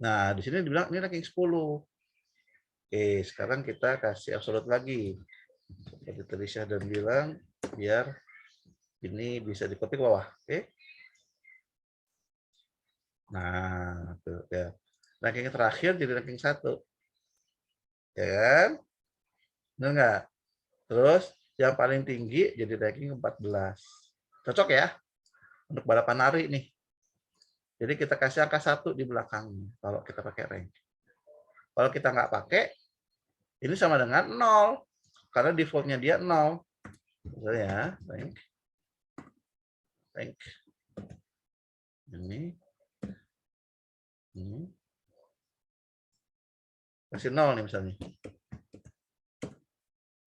Nah, di sini dibilang ini ranking 10. Oke, sekarang kita kasih absolute lagi. Seperti tadi Syahdan bilang, biar ini bisa di-copy ke bawah. Oke. Nah, tuh ya. Ranking terakhir jadi ranking 1. Ya kan? Benar nggak? Terus yang paling tinggi jadi ranking 14. Cocok ya? Untuk balapan lari nih. Jadi kita kasih angka 1 di belakangnya kalau kita pakai rank. Kalau kita nggak pakai, ini sama dengan 0. Karena defaultnya dia 0. Misalnya, rank. Ini. Masih 0 nih misalnya.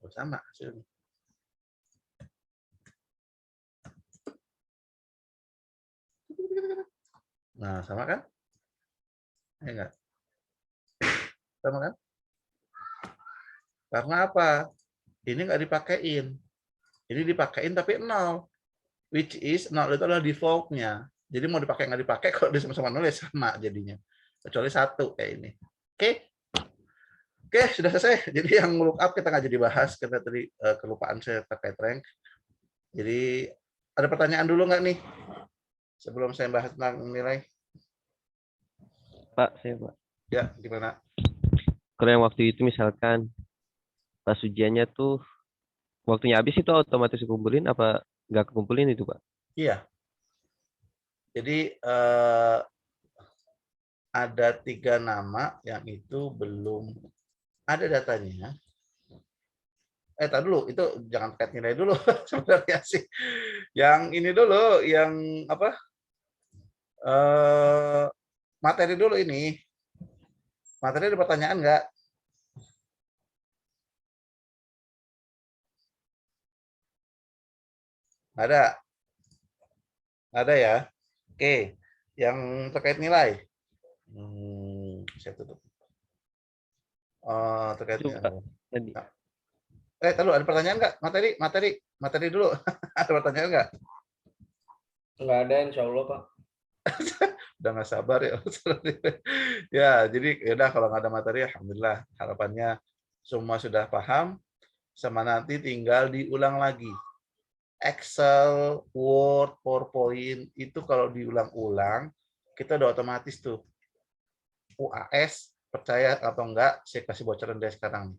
Sama hasilnya. Nah, sama kan? Ya enggak? Sama kan? Karena apa? Ini nggak dipakein. Ini dipakein tapi 0. Which is 0 itu adalah default-nya. Jadi mau dipakai nggak dipakai, kalau dia sama-sama 0 ya sama jadinya. Kecuali 1 kayak ini. Oke? Oke, sudah selesai. Jadi yang lookup kita nggak jadi bahas. Karena tadi kelupaan saya terkait rank. Jadi ada pertanyaan dulu nggak nih? Sebelum saya bahas tentang nilai. Pak, saya Pak. Ya, gimana? Kalau yang waktu itu misalkan pas ujiannya tuh waktunya habis itu otomatis dikumpulin apa nggak kekumpulin itu Pak? Iya. Jadi ada 3 nama yang itu belum ada datanya. Tadi dulu, itu jangan terkait nilai dulu sebenarnya sih. Yang ini dulu, yang apa? Materi dulu ini. Materi ada pertanyaan nggak? Ada? Ada ya? Oke. Yang terkait nilai. Saya tutup. Terkait nilai. Tadi. Tahu ada pertanyaan nggak? Materi dulu. Ada pertanyaan nggak? Nggak ada, insya Allah Pak. Udah nggak sabar ya. Ya, jadi yaudah kalau nggak ada materi, alhamdulillah. Harapannya semua sudah paham. Sama nanti tinggal diulang lagi. Excel, Word, PowerPoint itu kalau diulang-ulang kita udah otomatis tuh. UAS percaya atau enggak, saya kasih bocoran dari sekarang.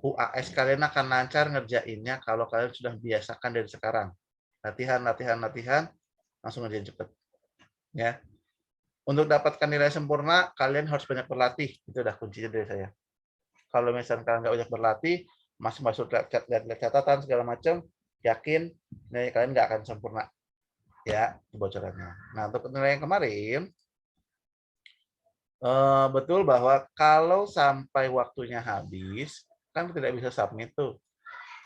UAS kalian akan lancar ngerjainnya kalau kalian sudah biasakan dari sekarang. Latihan, langsung ngerjain cepet. Ya. Untuk dapatkan nilai sempurna, kalian harus banyak berlatih. Itu udah kuncinya dari saya. Kalau misalnya kalian nggak banyak berlatih, masih masuk lihat catatan segala macam, yakin nilai kalian nggak akan sempurna. Ya, itu bocorannya. Nah, untuk nilai yang kemarin, betul bahwa kalau sampai waktunya habis, kan tidak bisa submit tuh.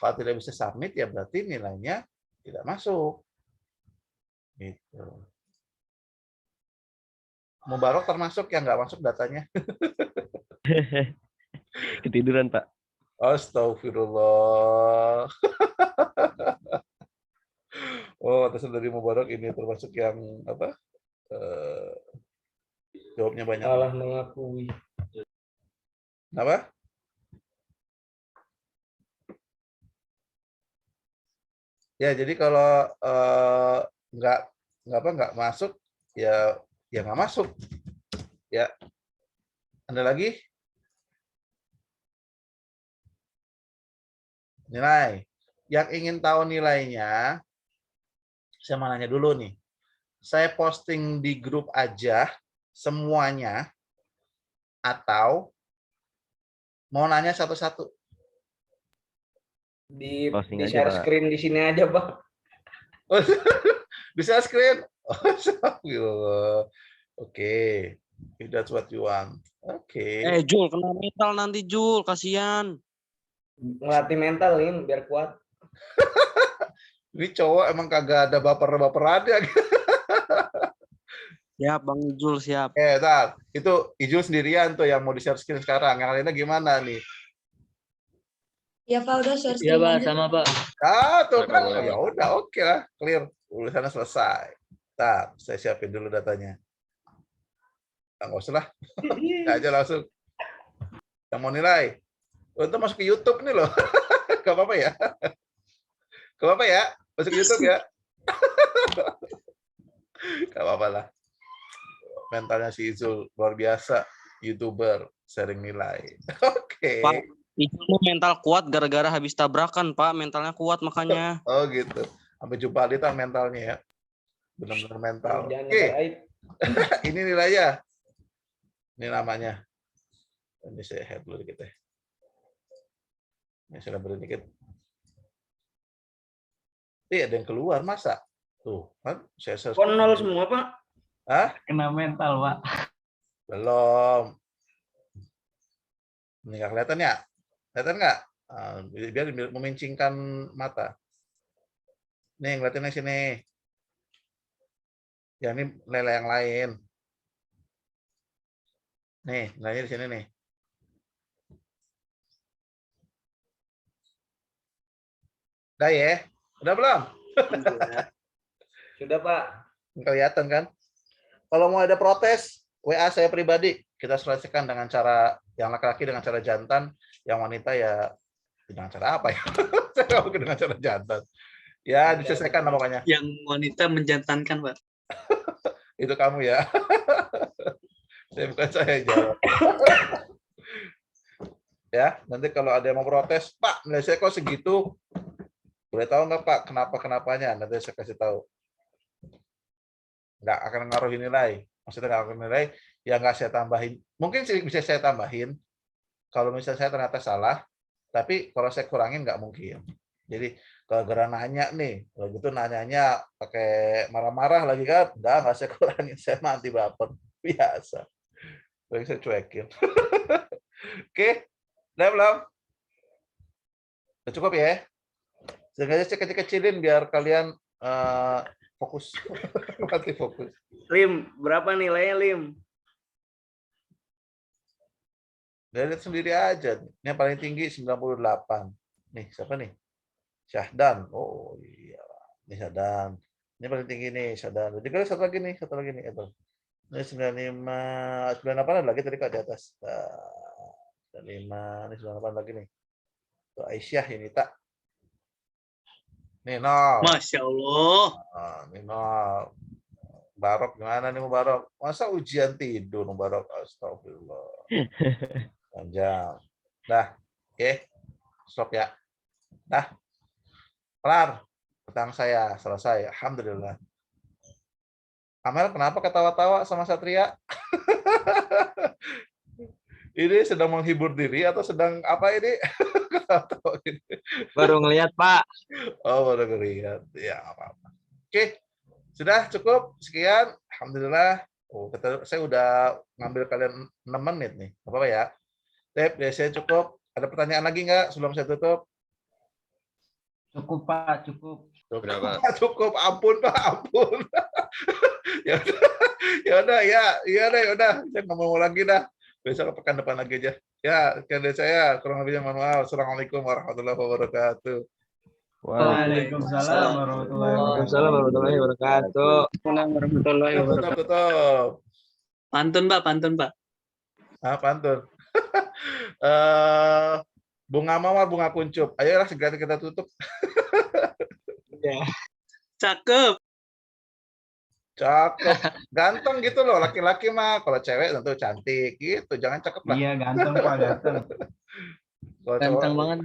Kalau tidak bisa submit, ya berarti nilainya tidak masuk. Gitu. Mubarok termasuk yang nggak masuk datanya. Ketiduran, Pak. Astagfirullah. Oh, atas dari Mubarok ini termasuk yang apa? Jawabnya banyak. Salah mengakui. Apa? Ya, jadi kalau nggak masuk, ya nggak masuk. Ya. Ada lagi? Nilai. Yang ingin tahu nilainya, saya mau nanya dulu nih. Saya posting di grup aja semuanya atau mau nanya satu-satu? Di Posting aja, share Pak. screen di sini aja, Pak. Di share screen? Oh, oke. If that's what you want. Oke. Jul, kena mental nanti Jul, kasihan. Ngelatih mental nih biar kuat. Ini cowok emang kagak ada baper-baperan ya. Siap, Bang Jul, siap. Tar. Itu Ijul sendirian tuh yang mau di-share screen sekarang. Yang lainnya gimana nih? Ya Pak, udah share Iya screen Pak, aja. sama Pak. Tuh kan. Oh, ya udah, oke lah. Clear. Urusannya selesai. Tar, saya siapin dulu datanya. Nggak usah lah. Nggak aja langsung. Yang mau nilai. Untuk masuk ke YouTube nih loh. Gak apa-apa ya. Gak apa-apa ya. Masuk ke YouTube ya. Gak apa-apa lah. Mentalnya si Izul luar biasa. YouTuber sharing nilai. Oke. Pak, itu mental kuat gara-gara habis tabrakan, Pak. Mentalnya kuat makanya. Oh gitu. Sampai jumpa di mentalnya ya. Benar-benar mental. Oke. Ini nilainya. Ini namanya. Ini saya head dulu dikit ya. Ini saya lebarin dikit. Ada yang keluar, masa? Tuh, kan? Saya Nol semua, Pak. Hah? Kena mental, Pak. Belum. Ini nggak kelihatan ya? Kelihatan nggak? Biar memincingkan mata. Nih, ngeliatin di sini. Ya, ini nilai yang lain. Nih, nilainya di sini nih. Udah ya? Udah belum? Sudah, Pak. Kelihatan kan? Kalau mau ada protes, WA saya pribadi. Kita selesaikan dengan cara yang laki-laki dengan cara jantan, yang wanita ya dengan cara apa ya? Saya mungkin dengan cara jantan. Ya, diselesaikan lah pokoknya. Yang wanita menjantankan, Pak. Itu kamu ya. Bukan saya yang jawab. Ya, nanti kalau ada yang mau protes, Pak, nilai saya kok segitu? Boleh tahu nggak Pak, kenapanya? Nanti saya kasih tahu. Nggak akan ngaruhin nilai. Maksudnya nggak akan nilai, ya nggak saya tambahin. Mungkin sih bisa saya tambahin, kalau misalnya saya ternyata salah, tapi kalau saya kurangin nggak mungkin. Jadi kalau gara nanya nih, kalau gitu nanyanya pakai marah-marah lagi kan, nggak saya kurangin, saya mati baper. Biasa. Baik saya cuekin. Oke, udah belum? Udah cukup ya? Sengaja saya kecil-kecilin biar kalian fokus. Mati fokus. Lim, berapa nilainya, Lim? Lihat sendiri aja. Ini yang paling tinggi 98. Nih, siapa nih? Syahdan. Oh iya. Ini Syahdan. Ini paling tinggi nih, Syahdan. Jadi satu lagi nih. Itu. Ini 95, 98 ada lagi tadi Kak di atas. 95, ini 98 lagi nih. Tuh Aisyah ini tak. Nih 0. Masya Allah. Nah, ini 0. Barok gimana nih Mubarok? Masa ujian tidur Mubarok? Astagfirullah. Panjang. Dah. Oke. Stop ya. Dah. Kelar. Petang saya selesai. Alhamdulillah. Amel kenapa ketawa-tawa sama Satria? Ini sedang menghibur diri atau sedang apa ini? Ketawa-tawa ini. Baru ngelihat, Pak. Oh, baru ngelihat. Ya, apa-apa. Oke. Sudah cukup. Sekian. Alhamdulillah. Oh, saya udah ngambil kalian 6 menit nih. Apa-apa ya? Biasanya cukup. Ada pertanyaan lagi nggak sebelum saya tutup? Cukup, Pak. Cukup. Berapa? Cukup. Ampun, Pak. Ampun. Ya udah. Saya nggak mau lagi dah. Besok pekan depan lagi aja. Ya, sekian dari saya. Kurang lebihnya mohon maaf. Assalamualaikum warahmatullahi wabarakatuh. Waalaikumsalam warahmatullahi wabarakatuh. Tutup. Pantun, Pak. Pantun, Pak. Pantun. Bunga mawar, bunga kuncup. Ayolah segera kita tutup. Ya. Cakep. Cakep. Ganteng gitu loh. Laki-laki mah. Kalau cewek tentu cantik gitu. Jangan cakep lah. Iya, ganteng, Pak. Ganteng. Ganteng banget.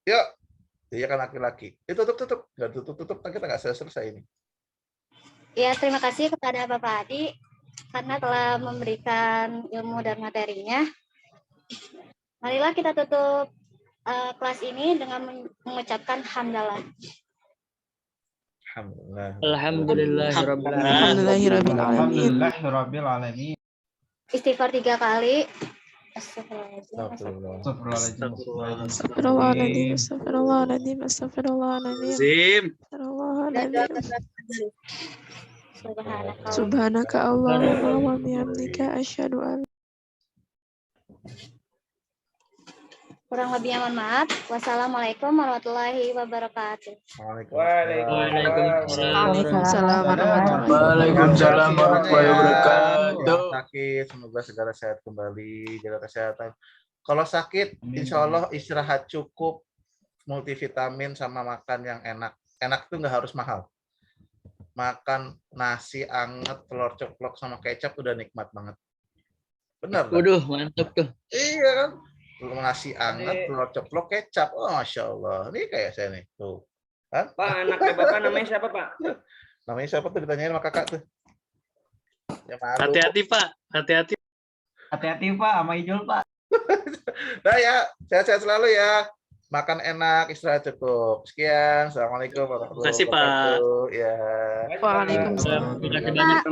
Yuk. Iya kan laki-laki. Tutup. Nggak tutup. Kita nggak selesai ini. Ya, terima kasih kepada Bapak Adi karena telah memberikan ilmu dan materinya. Marilah kita tutup kelas ini dengan mengucapkan hamdalah. Alhamdulillahirabbil alamin. Istighfar 3 kali. Astagfirullahaladzim. Subhanaka Allahumma wa bihamdika asyhadu an. Kurang lebihnya mohon maaf. Wassalamualaikum warahmatullahi wabarakatuh. Waalaikumsalam warahmatullahi wabarakatuh. Sakit, semoga segera sehat kembali, jaga kesehatan. Kalau sakit, insya Allah istirahat cukup, multivitamin sama makan yang enak. Enak itu nggak harus mahal. Makan nasi anget, telur ceplok sama kecap udah nikmat banget. Benar. Waduh, mantap tuh. Iya kan? Nasi anget, telur ceplok, kecap. Oh, Masya Allah. Ini kayak saya nih. Tuh. Kan? Pak, anaknya Bapak namanya siapa, Pak? Namanya siapa tuh? Ditanyain sama kakak tuh. Ya, hati-hati, Pak. Hati-hati. Hati-hati, Pak. Sama Ijul, Pak. Nah ya, sehat-sehat selalu ya. Makan enak, istirahat cukup. Sekian. Assalamualaikum warahmatullahi wabarakatuh. Terima kasih, Pak. Ya. Waalaikumsalam. Terima kasih banyak.